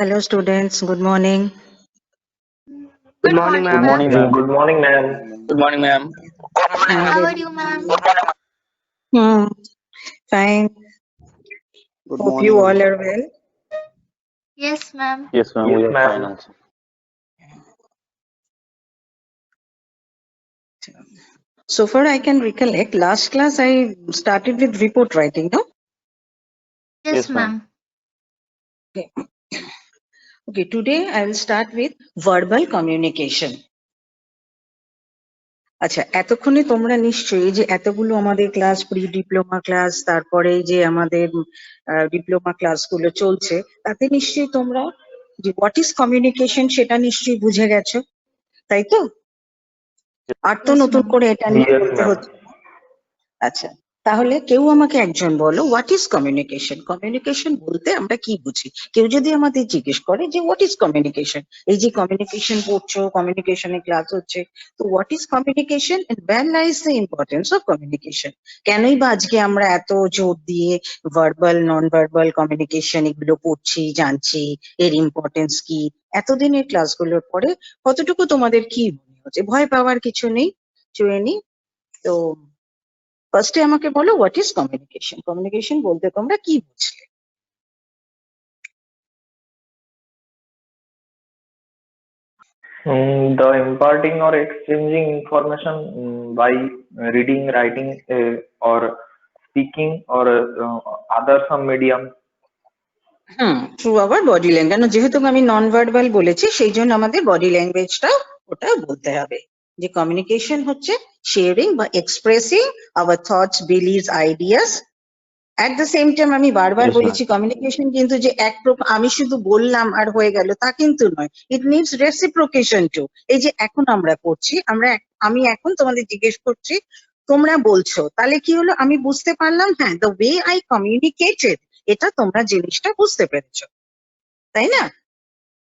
Hello students, good morning. Good morning, Good ma'am. morning, ma'am. Good morning, ma'am. Good morning, ma'am. How are you, ma'am? Fine. Good Hope you morning. all are well. Yes, ma'am. Yes, ma'am. Yes, We are ma'am. fine also. So far I can recollect, last class I started with report writing, no? Yes, Yes, ma'am. ma'am. Okay, today I will start with verbal communication. আচ্ছা, এতক্ষণে তোমরা নিশ্চয়ই যে এতগুলো আমাদের class pre diploma class, তারপরে যে আমাদের ডিপ্লোমা ক্লাসগুলো চলছে, তাতে নিশ্চয়ই তোমরা যে হোয়াট ইজ কমিউনিকেশন সেটা নিশ্চয়ই বুঝে গেছো, তাই তো? আর তো Yes, নতুন ma'am. করে এটা নিয়ে Yes, বলতে ma'am. হচ্ছে। আচ্ছা, তাহলে কেউ আমাকে একজন বলো হোয়াট ইজ কমিউনিকেশন। কমিউনিকেশন বলতে আমরা কি বুঝি? কেউ যদি আমাদের জিজ্ঞেস করে যে হোয়াট ইজ কমিউনিকেশন, এই যে কমিউনিকেশন পড়ছো, কমিউনিকেশনের ক্লাস হচ্ছে, তো what is communication and where lies the importance of communication? কেনই বা আজকে আমরা এত জোর দিয়ে ভার্বাল নন ভার্বাল কমিউনিকেশন এগুলো পড়ছি, জানছি, এর ইম্পর্টেন্স কি? এতদিনের ক্লাসগুলোর পরে কতটুকু তোমাদের কি মনে হচ্ছে? ভয় পাওয়ার কিছু নেই, চুয়েনি। তো ফার্স্টে আমাকে বলো হোয়াট ইজ কমিউনিকেশন। কমিউনিকেশন বলতে তোমরা কি বুঝলে? The imparting or exchanging information by reading, writing, or speaking, or other some medium. Through our body language. কেন যেহেতু আমি নন ভার্বাল বলেছি সেই জন্য আমাদের বডি ল্যাঙ্গুয়েজটাও ওটা বলতে হবে যে কমিউনিকেশন হচ্ছে শেয়ারিং বা expressing hour thoughts, believes, ideas. At the same time আমি বারবার Yes, ma'am. বলেছি কমিউনিকেশন কিন্তু যে এক প্রকার আমি শুধু বললাম আর হয়ে গেল তা কিন্তু নয়, ইট নিডস রেসিপ্রোকেশন টু। এই যে এখন আমরা করছি, আমি এখন তোমাদের জিজ্ঞেস করছি, তোমরা বলছো, তাহলে কি হলো? আমি বুঝতে পারলাম, হ্যাঁ, দ্য ওয়ে আই কমিউনিকেটেড, এটা তোমরা জিনিসটা বুঝতে পেরেছো, তাই না?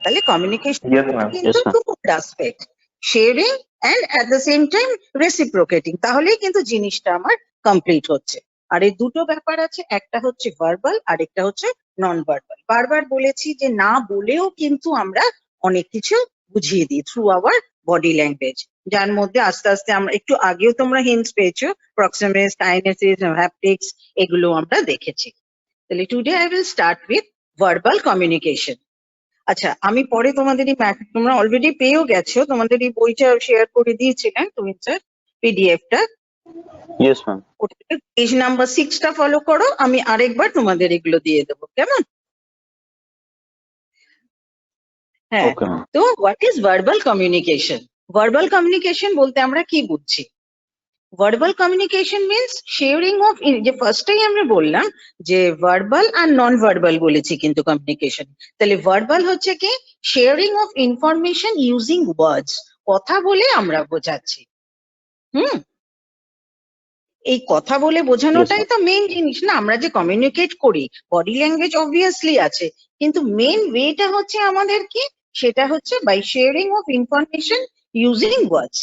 তাহলে কমিউনিকেশন Yes, ma'am. কিন্তু Yes, ma'am. Two aspect, sharing and at the same time reciprocating, তাহলেই কিন্তু জিনিসটা আমার কমপ্লিট হচ্ছে। আর এই দুটো ব্যাপার আছে, একটা হচ্ছে ভার্বাল আর একটা হচ্ছে নন ভার্বাল। বারবার বলেছি যে না বলেও কিন্তু আমরা অনেক কিছু বুঝিয়ে দিই থ্রু আওয়ার বডি ল্যাঙ্গুয়েজ, যার মধ্যে আস্তে আস্তে আমরা একটু আগেও তোমরা হিন্টস পেয়েছো, প্রক্সিমিক্স, কাইনেসিস, হ্যাপটিক্স, এগুলো আমরা দেখেছি। তাহলে today I will start with verbal communication. আচ্ছা, আমি পরে তোমাদের এই তোমরা অলরেডি পেয়েও গেছো, তোমাদের এই বইটা শেয়ার করে দিয়েছিলেন তুমি স্যার, পিডিএফটা। Yes, ma'am. ওটা পেজ নাম্বার 6টা ফলো করো, আমি আরেকবার তোমাদের এগুলো দিয়ে দেবো, কেমন? হ্যাঁ, Okay, ma'am. তো what is verbal communication? Verbal communication বলতে আমরা কি বুঝছি? Verbal communication means sharing of, যে ফার্স্টেই আমরা বললাম যে ভার্বাল আর নন ভার্বাল বলেছি কিন্তু কমিউনিকেশন। তাহলে ভার্বাল হচ্ছে কি শেয়ারিং অফ ইনফরমেশন ইউজিং ওয়ার্ডস, কথা বলে আমরা বোঝাচ্ছি। এই কথা বলে বোঝানোটাই তো মেইন জিনিস না, আমরা যে কমিউনিকেট করি। বডি ল্যাঙ্গুয়েজ অবভিয়াসলি আছে, কিন্তু মেইন ওয়েটা হচ্ছে আমাদের কি, সেটা হচ্ছে by sharing of information using words.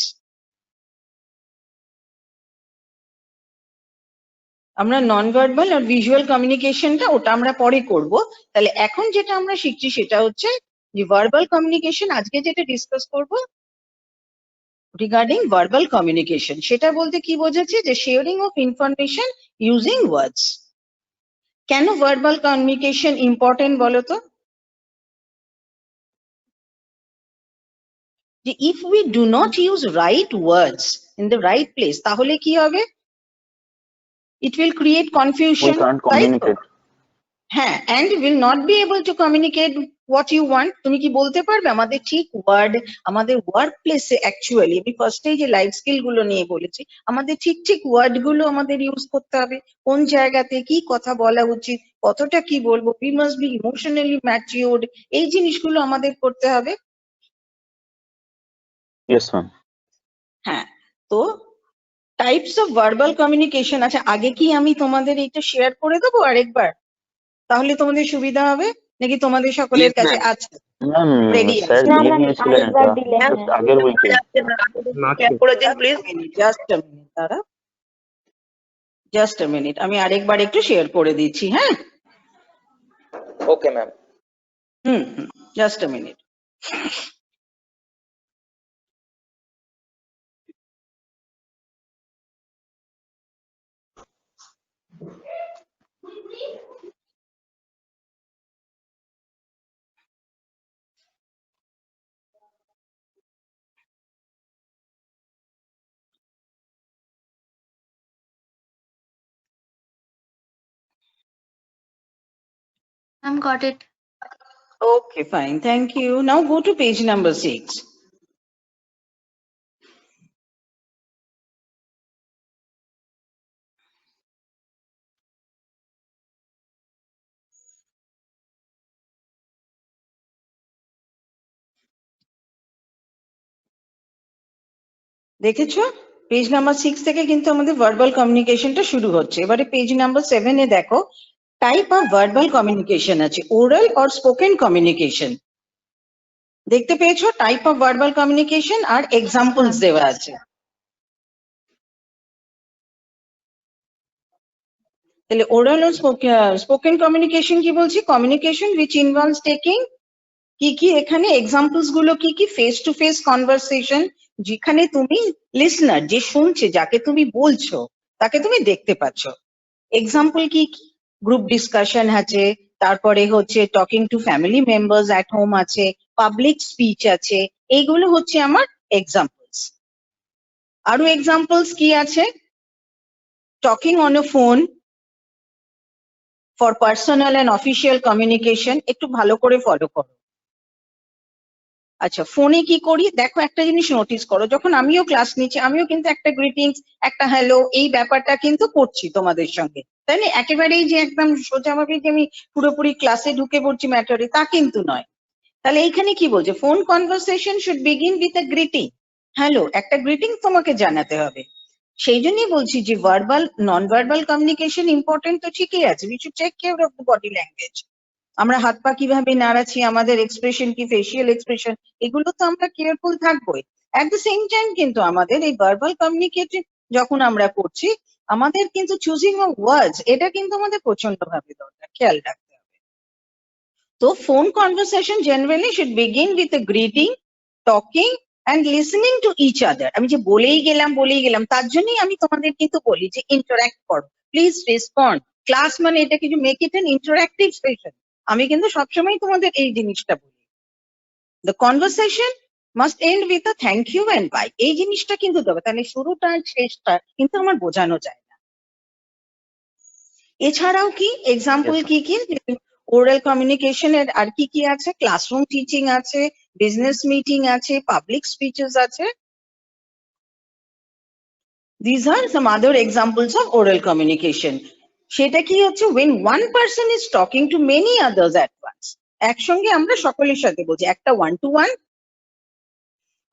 আমরা নন ভার্বাল আর ভিজুয়াল কমিউনিকেশনটা ওটা আমরা পরে করব। তাহলে এখন যেটা আমরা শিখছি সেটা হচ্ছে যে ভার্বাল কমিউনিকেশন। আজকে যেটা ডিসকাস করব রিগার্ডিং ভার্বাল কমিউনিকেশন, সেটা বলতে কি বোঝাচ্ছে যে শেয়ারিং অফ ইনফরমেশন ইউজিং ওয়ার্ডস। কেন ভার্বাল কমিউনিকেশন ইম্পর্টেন্ট বলো তো? যে if we do not use right words in the right place, তাহলে কি হবে? It will create We confusion, can't তাই তো? communicate. হ্যাঁ, and will not be able to communicate what you want. তুমি কি বলতে পারবে আমাদের ঠিক ওয়ার্ড, আমাদের ওয়ার্ক প্লেসে অ্যাকচুয়ালি, আমি ফার্স্টেই যে লাইফ স্কিল গুলো নিয়ে বলেছি, আমাদের ঠিক ঠিক ওয়ার্ড গুলো আমাদের ইউজ করতে হবে। কোন জায়গাতে কি কথা বলা উচিত, কতটা কি বলবো, we must be emotionally matured, এই জিনিসগুলো আমাদের করতে হবে। Yes, ma'am. হ্যাঁ, তো টাইপস অফ ভার্বাল কমিউনিকেশন। আচ্ছা, আগে কি আমি তোমাদের এইটা শেয়ার করে দেবো আরেকবার, তাহলে তোমাদের সুবিধা হবে নাকি তোমাদের সকলের Yes, কাছে ma'am. আছে? Ma'am, Ready sir আছে? দিয়ে দিয়েছিলেন এটা just আগের উইকে। জাস্ট আ মিনিট, আমি আরেকবার একটু শেয়ার করে দিচ্ছি। হ্যাঁ, Okay, ma'am. Just a minute. Ma'am, got it. Okay, fine. Thank you. Now go to page number 6. দেখেছো? পেজ নাম্বার 6 থেকে কিন্তু আমাদের ভার্বাল কমিউনিকেশনটা শুরু হচ্ছে। এবারে পেজ নাম্বার 7 এ দেখো টাইপ অফ ভার্বাল কমিউনিকেশন আছে, ওরাল অর স্পোকেন কমিউনিকেশন। দেখতে পেয়েছো type of verbal communication are examples দেওয়া আছে। তাহলে ওরাল ও স্পোকেন কমিউনিকেশন কি বলছি? কমিউনিকেশন উইচ ইনভলভস টেকিং কি কি এখানে এক্সাম্পলস গুলো কি কি? ফেস টু ফেস কনভারসেশন, যেখানে তুমি লিসনার যে শুনছে, যাকে তুমি বলছো তাকে তুমি দেখতে পাচ্ছ। এক্সাম্পল কি কি? গ্রুপ ডিসকাশন আছে, তারপরে হচ্ছে talking to family members at home আছে, পাবলিক স্পিচ আছে, এইগুলো হচ্ছে আমার এক্সাম্পলস। আরো এক্সাম্পলস কি আছে? Talking on a phone for personal and official communication. একটু ভালো করে ফলো করো। আচ্ছা, ফোনে কি করি দেখো, একটা জিনিস নোটিস করো, যখন আমিও ক্লাস নিচ্ছি আমিও কিন্তু একটা গ্রিটিংস, একটা হ্যালো, এই ব্যাপারটা কিন্তু করছি তোমাদের সঙ্গে, তাই না? একেবারেই যে একদম সোজাভাবে যে আমি পুরোপুরি ক্লাসে ঢুকে পড়ছি ম্যাটারে, তা কিন্তু নয়। তাহলে এইখানে কি বলছে? Phone conversation should begin with a greeting. Hello, একটা গ্রিটিং তোমাকে জানাতে হবে। সেই জন্যই বলছি যে verbal non verbal communication important তো ঠিকই আছে, we should take care of the body language. আমরা হাত পা কিভাবে নাড়াচ্ছি, আমাদের এক্সপ্রেশন কি, ফেসিয়াল এক্সপ্রেশন, এগুলো তো আমরা কেয়ারফুল থাকবোই। অ্যাট দ্য সেম টাইম কিন্তু আমাদের এই ভার্বাল কমিউনিকেশন যখন আমরা করছি, আমাদের কিন্তু চুজিং অফ ওয়ার্ডস, এটা কিন্তু আমাদের প্রচন্ড ভাবে দরকার, খেয়াল রাখতে হবে। তো phone conversation generally should begin with a greeting, talking and listening to each other. আমি যে বলেই গেলাম, তার জন্যই আমি তোমাদের কিন্তু বলি যে ইন্টারাক্ট করো, প্লিজ রেসপন্ড। ক্লাস মানে এটা কিছু make it an interactive session. আমি কিন্তু সবসময় তোমাদের এই জিনিসটা বলি, the conversation must end with a thank you and bye. এই জিনিসটা কিন্তু দেবে, তাহলে শুরুটা আর শেষটা কিন্তু আমার বোঝানো যায় না। এছাড়াও কি এক্সাম্পল Yes, কি কি? ওরাল কমিউনিকেশনের আর কি কি আছে? ক্লাসরুম টিচিং আছে, বিজনেস মিটিং আছে, পাবলিক স্পিচেস আছে। These are some other examples of oral communication. সেটা কি হচ্ছে? when one person is talking to many others at once. একসঙ্গে আমরা সকলের সাথে বলছি, একটা ওয়ান টু ওয়ান,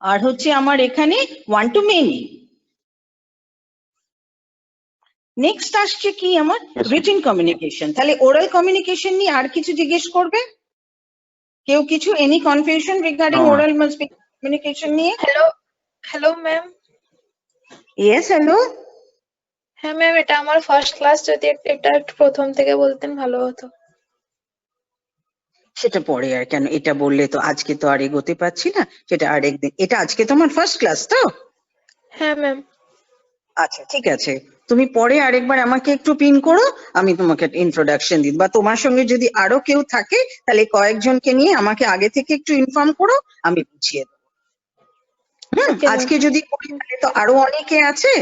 আর হচ্ছে আমার এখানে ওয়ান টু মেনি। নেক্সট আসছে কি আমার? Yes, ma'am. Written communication. তাহলে ওরাল কমিউনিকেশন নিয়ে আর কিছু জিজ্ঞেস করবে কেউ? কিছু any confusion regarding No, ma'am. Oral communication নিয়ে? Hello ma'am. Yes, hello. হ্যাঁ ম্যাম, এটা আমার ফার্স্ট ক্লাস, যদি এটা একটু প্রথম থেকে বলতেন ভালো হতো। সেটা পরে আর কেন, এটা বললে তো আজকে তো আর এগোতে পারছি না, সেটা আরেকদিন। এটা আজকে তোমার ফার্স্ট ক্লাস তো? হ্যাঁ ম্যাম। আচ্ছা, ঠিক আছে, তুমি পরে আরেকবার আমাকে একটু পিন করো, আমি তোমাকে ইন্ট্রোডাকশন দিই, বা তোমার সঙ্গে যদি আরো কেউ থাকে তাহলে কয়েকজনকে নিয়ে আমাকে আগে থেকে একটু ইনফর্ম করো, আমি বুঝিয়ে দেবো। Okay, ma'am. আজকে যদি করি তাহলে তো আরো অনেকে আছে,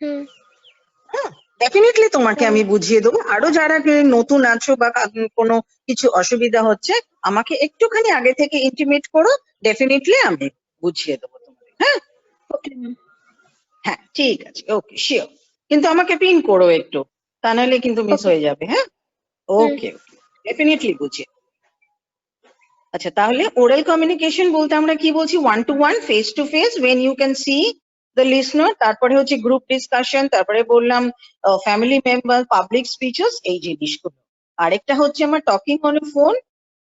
হুম। ডেফিনেটলি তোমাকে হুম। আমি বুঝিয়ে দেবো। আরো যারা নতুন আছো বা কোনো কিছু অসুবিধা হচ্ছে, আমাকে একটুখানি আগে থেকে ইন্টিমেট করো, ডেফিনেটলি আমি বুঝিয়ে দেবো তোমাকে। হ্যাঁ ওকে ম্যাম। হ্যাঁ, ঠিক আছে, ওকে, শিওর। কিন্তু আমাকে পিন করো একটু, তা নাহলে কিন্তু মিস Okay. হয়ে যাবে। হ্যাঁ, ওকে ওকে, ডেফিনেটলি বুঝিয়ে। আচ্ছা, তাহলে ওরাল কমিউনিকেশন বলতে আমরা কি বলছি? One to one, face to face, when you can see the listener. তারপরে হচ্ছে গ্রুপ ডিসকাশন, তারপরে বললাম ফ্যামিলি মেম্বার, পাবলিক স্পিচেস, এই জিনিসগুলো। আরেকটা হচ্ছে আমার টকিং অন এ ফোন,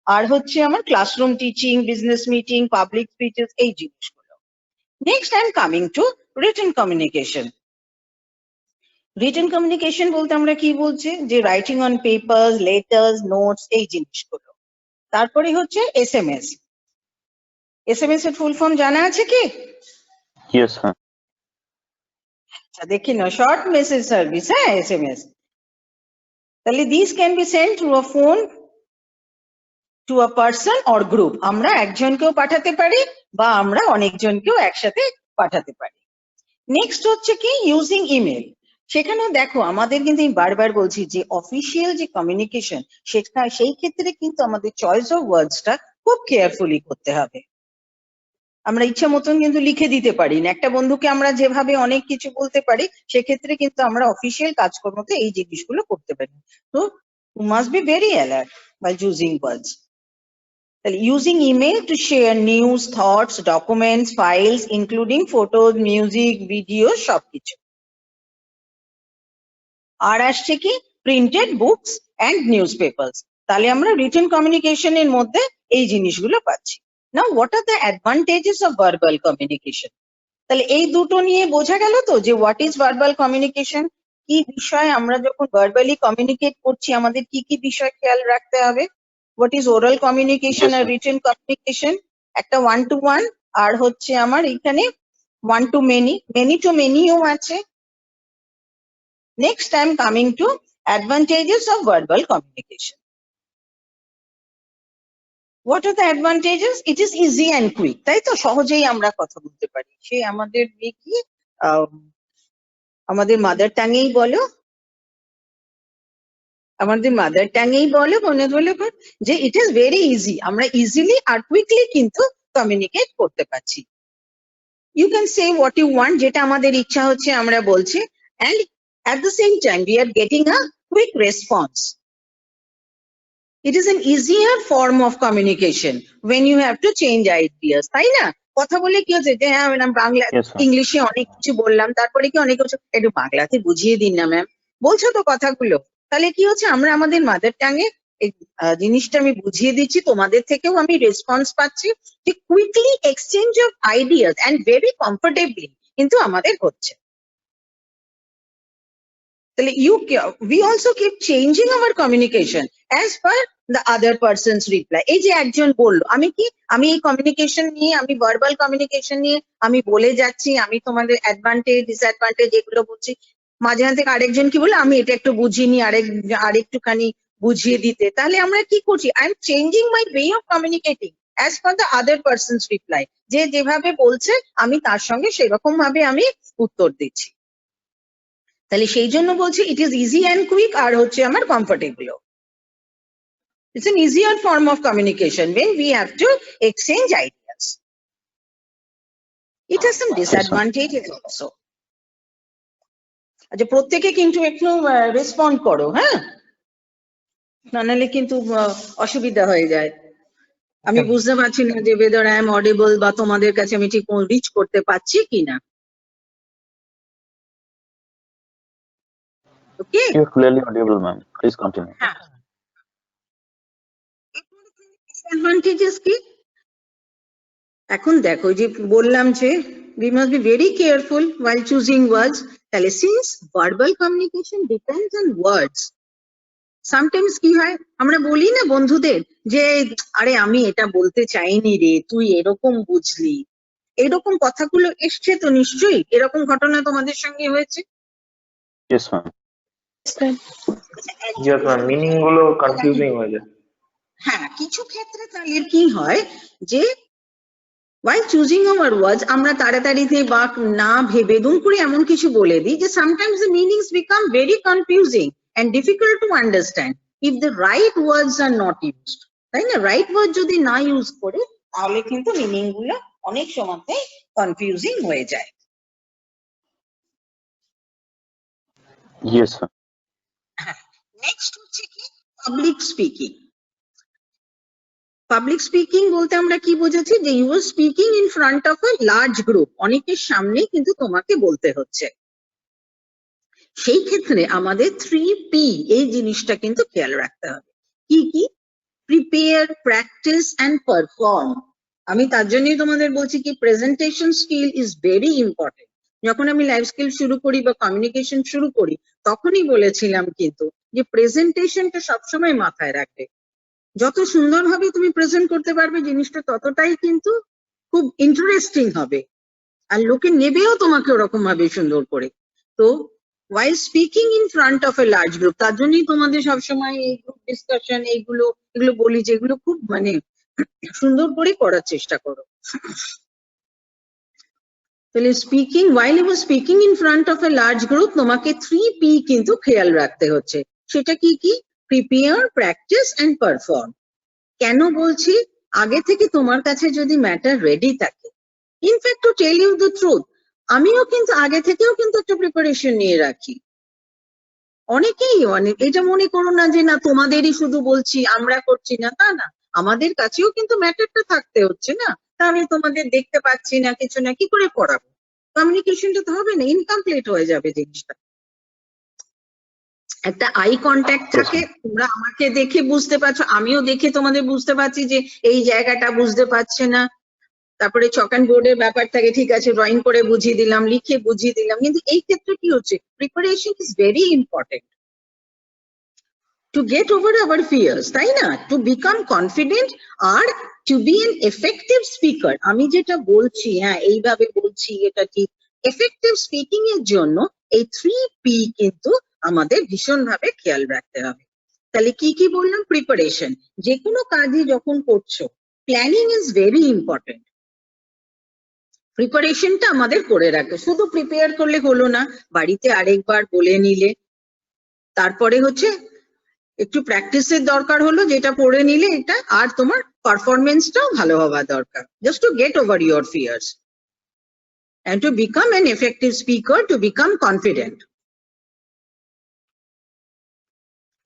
আর হচ্ছে আমার classroom teaching, business meeting, public speeches, এই জিনিসগুলো। Next I am coming to written communication. Written communication বলতে আমরা কি বলছি? যে writing on paper, letters, notes, এই জিনিসগুলো। তারপরে হচ্ছে এসএমএস। এসএমএস এর ফুল ফর্ম জানা আছে কি? Yes, ma'am. আচ্ছা দেখি না, শর্ট মেসেজ সার্ভিস, হ্যাঁ এসএমএস। তাহলে this can be send through a phone to a person or group. আমরা একজনকেও পাঠাতে পারি বা আমরা অনেকজনকেও একসাথে পাঠাতে পারি। নেক্সট হচ্ছে কি ইউজিং ইমেল। সেখানেও দেখো আমাদের কিন্তু আমি বারবার বলছি যে অফিসিয়াল যে কমিউনিকেশন সেটা সেই ক্ষেত্রে কিন্তু আমাদের চয়েস অফ ওয়ার্ডসটা খুব কেয়ারফুলি করতে হবে। আমরা ইচ্ছা মতন কিন্তু লিখে দিতে পারি না। একটা বন্ধুকে আমরা যেভাবে অনেক কিছু বলতে পারি সেক্ষেত্রে কিন্তু আমরা অফিসিয়াল কাজকর্মতে এই জিনিসগুলো করতে পারি। তো you must be very alert while choosing words. তাহলে using email to share news, thoughts, documents, files including photos, music, video সবকিছু। আর আসছে কি printed books and news papers. তাহলে আমরা রিটেন কমিউনিকেশনের মধ্যে এই জিনিসগুলো পাচ্ছি। Now what are the advantages of verbal communication? তাহলে এই দুটো নিয়ে বোঝা গেল তো যে হোয়াট ইজ ভার্বাল কমিউনিকেশন, কি বিষয় আমরা যখন ভার্বালি কমিউনিকেট করছি আমাদের কি কি বিষয় খেয়াল রাখতে হবে। What is oral communication Yes, আর ma'am. Written communication. একটা 1 to 1 আর হচ্ছে আমার এখানে 1 to many, many to manyও আছে। Next, I am coming to advantages of verbal communication. What are the advantages? It is easy and quick. তাই তো, সহজেই আমরা কথা বলতে পারি। সে আমাদের কি আমাদের মাদার টাঙেই বলো, আমাদের মাদার টাঙেই বলো মনে বলে যে ইট ইজ ভেরি ইজি, আমরা ইজিলি আর কুইকলি কিন্তু কমিউনিকেট করতে পারছি। You can say what you want, যেটা আমাদের ইচ্ছা হচ্ছে আমরা বলছি, and at the same time we are getting a quick response. It is an easier form of communication when you have to change ideas, তাই না? কথা বলে কি হচ্ছে যে হ্যাঁ ম্যাম বাংলা Yes, ma'am. ইংলিশে অনেক কিছু বললাম, তারপরে কি অনেক কিছু একটু বাংলাতে বুঝিয়ে দিন না ম্যাম, বলছো তো কথাগুলো। তাহলে কি হচ্ছে আমরা আমাদের মাদার টাঙে এই জিনিসটা আমি বুঝিয়ে দিচ্ছি, তোমাদের থেকেও আমি রেসপন্স পাচ্ছি, যে quickly exchange of ideas and very comfortably কিন্তু আমাদের হচ্ছে। তাহলে we also keep changing our communication as per the other person's reply. এই যে একজন বললো, আমি এই কমিউনিকেশন নিয়ে, আমি ভার্বাল কমিউনিকেশন নিয়ে আমি বলে যাচ্ছি, আমি তোমাদের অ্যাডভান্টেজ ডিসঅ্যাডভান্টেজ এগুলো বলছি, মাঝখান থেকে আরেকজন কি বললো আমি এটা একটু বুঝিনি, আরেকটুখানি বুঝিয়ে দিতে। তাহলে আমরা কি করছি, I am changing my way of communicating as per the other person's reply. যে যেভাবে বলছে আমি তার সঙ্গে সেরকম ভাবে আমি উত্তর দিচ্ছি। তাহলে সেই জন্য বলছি it is easy and quick, আর হচ্ছে আমার comfortable. It's an easier form of communication when we have to exchange ideas. It has some disadvantages also. আচ্ছা প্রত্যেকে কিন্তু একটু রেসপন্ড করো, হ্যাঁ, নাহলে কিন্তু অসুবিধা হয়ে যায়। আমি বুঝতে পারছি না যে whether I am audible বা তোমাদের কাছে আমি ঠিক রিচ করতে পারছি কিনা। ওকে, You're clearly audible, ma'am. Please continue. হ্যাঁ। ডিসঅ্যাডভান্টেজেস কি? এখন দেখো যে বললাম যে we must be very careful while choosing words. তাহলে since verbal communication depends on words, sometimes কি হয় আমরা বলি না বন্ধুদের যে আরে আমি এটা বলতে চাইনি রে, তুই এরকম বুঝলি, এরকম কথাগুলো এসছে তো নিশ্চয়ই, এরকম ঘটনা তোমাদের সঙ্গে হয়েছে। Yes, ma'am. Yes, ma'am. Meaning গুলো কনফিউজিং হয়ে যায়। হ্যাঁ, কিছু ক্ষেত্রে তাহলে কি হয় যে while choosing our words আমরা তাড়াতাড়িতে বা না ভেবে দুম করে এমন কিছু বলে দিই যে sometimes the meanings become very confusing and difficult to understand if the right words are not used. তাই না, রাইট ওয়ার্ড যদি না ইউজ করে তাহলে কিন্তু মিনিং গুলো অনেক সময়তে কনফিউজিং হয়ে যায়। Yes, ma'am. নেক্সট হচ্ছে কি পাবলিক স্পিকিং। পাবলিক স্পিকিং বলতে আমরা কি বোঝাচ্ছি, যে you are speaking in front of a large group, অনেকের সামনে কিন্তু তোমাকে বলতে হচ্ছে। সেই ক্ষেত্রে আমাদের 3P এই জিনিসটা কিন্তু খেয়াল রাখতে হবে। কি কি? Prepare, practice and perform. আমি তার জন্যই তোমাদের বলছি কি presentation skill is very important. যখন আমি লাইফ স্কিল শুরু করি বা কমিউনিকেশন শুরু করি তখনই বলেছিলাম কিন্তু যে প্রেজেন্টেশনটা সবসময় মাথায় রাখবে। যত সুন্দরভাবে তুমি প্রেজেন্ট করতে পারবে জিনিসটা ততটাই কিন্তু খুব ইন্টারেস্টিং হবে, আর লোকে নেবেও তোমাকে ওরকম ভাবে সুন্দর করে। তো while speaking in front of a large group, তার জন্যই তোমাদের সবসময় এই গ্রুপ ডিসকাশন এগুলো বলি যে এগুলো খুব মানে সুন্দর করে করার চেষ্টা করো। তাহলে speaking while you were speaking in front of a large group, তোমাকে 3P কিন্তু খেয়াল রাখতে হচ্ছে। সেটা কি কি? Prepare, practice and perform. কেন বলছি? আগে থেকে তোমার কাছে যদি ম্যাটার রেডি থাকে, in fact to tell you the truth, আমিও কিন্তু আগে থেকেও কিন্তু একটা প্রিপারেশন নিয়ে রাখি। অনেকেই এটা মনে করো না যে না তোমাদেরই শুধু বলছি আমরা করছি না, তা না, আমাদের কাছেও কিন্তু ম্যাটারটা থাকতে হচ্ছে না। তা আমি তোমাদের দেখতে পাচ্ছি না কিছু না, কি করে পড়াবো? কমিউনিকেশনটা তো হবে না, ইনকমপ্লিট হয়ে যাবে জিনিসটা। একটা আই কন্ট্যাক্ট থাকে, তোমরা আমাকে দেখে বুঝতে পারছো, আমিও দেখে তোমাদের বুঝতে পারছি যে এই জায়গাটা বুঝতে পারছে না। তারপরে চক অ্যান্ড বোর্ডের ব্যাপার থাকে, ঠিক আছে ড্রয়িং করে বুঝিয়ে দিলাম, লিখে বুঝিয়ে দিলাম। কিন্তু এই ক্ষেত্রে কি হচ্ছে? Preparation is very important to get over our fears, তাই না? টু বিকাম কনফিডেন্ট আর to be an effective speaker. আমি যেটা বলছি, হ্যাঁ এইভাবে বলছি, এটা ঠিক। এফেক্টিভ স্পিকিং এর জন্য এই 3P কিন্তু আমাদের ভীষণভাবে খেয়াল রাখতে হবে। তাহলে কি কি বললাম? প্রিপারেশন, যে কোনো কাজই যখন করছো প্ল্যানিং ইজ ভেরি ইম্পর্টেন্ট। প্রিপারেশনটা আমাদের করে রাখবে, শুধু প্রিপেয়ার করলে হলো না, বাড়িতে আরেকবার বলে নিলে, তারপরে হচ্ছে একটু প্র্যাকটিসের দরকার হলো, যেটা পড়ে নিলে এটা, আর তোমার পারফরমেন্সটাও ভালো হওয়া দরকার, just to get over your fears and to become an effective speaker, to become confident.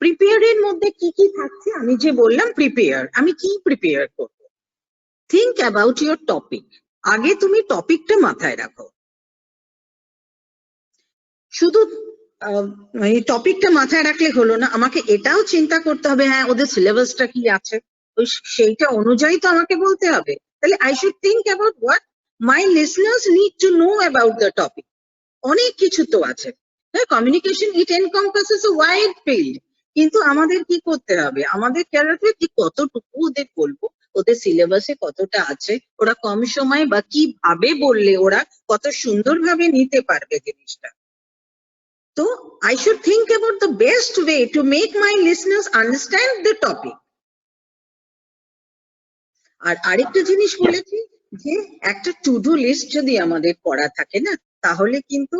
Prepare এর মধ্যে কি কি থাকছে? আমি যে বললাম প্রিপেয়ার, আমি কি প্রিপেয়ার করব? Think about your topic. আগে তুমি টপিকটা মাথায় রাখো। শুধু এই টপিকটা মাথায় রাখলে হলো না, আমাকে এটাও চিন্তা করতে হবে, হ্যাঁ ওদের সিলেবাসটা কি আছে, ওই সেইটা অনুযায়ী তো আমাকে বলতে হবে। তাহলে I should think about what my listeners need to know about the topic. অনেক কিছু তো আছে, হ্যাঁ, communication it encompasses a wide field. কিন্তু আমাদের কি করতে হবে? আমাদের খেয়াল রাখতে হবে কতটুকু ওদের বলবো, ওদের সিলেবাসে কতটা আছে, ওরা কম সময় বা কিভাবে বললে ওরা কত সুন্দরভাবে নিতে পারবে জিনিসটা। So I should think about the best way to make my listeners understand the topic. আর আরেকটা জিনিস বলেছি যে একটা টু ডু লিস্ট যদি আমাদের করা থাকে না, তাহলে কিন্তু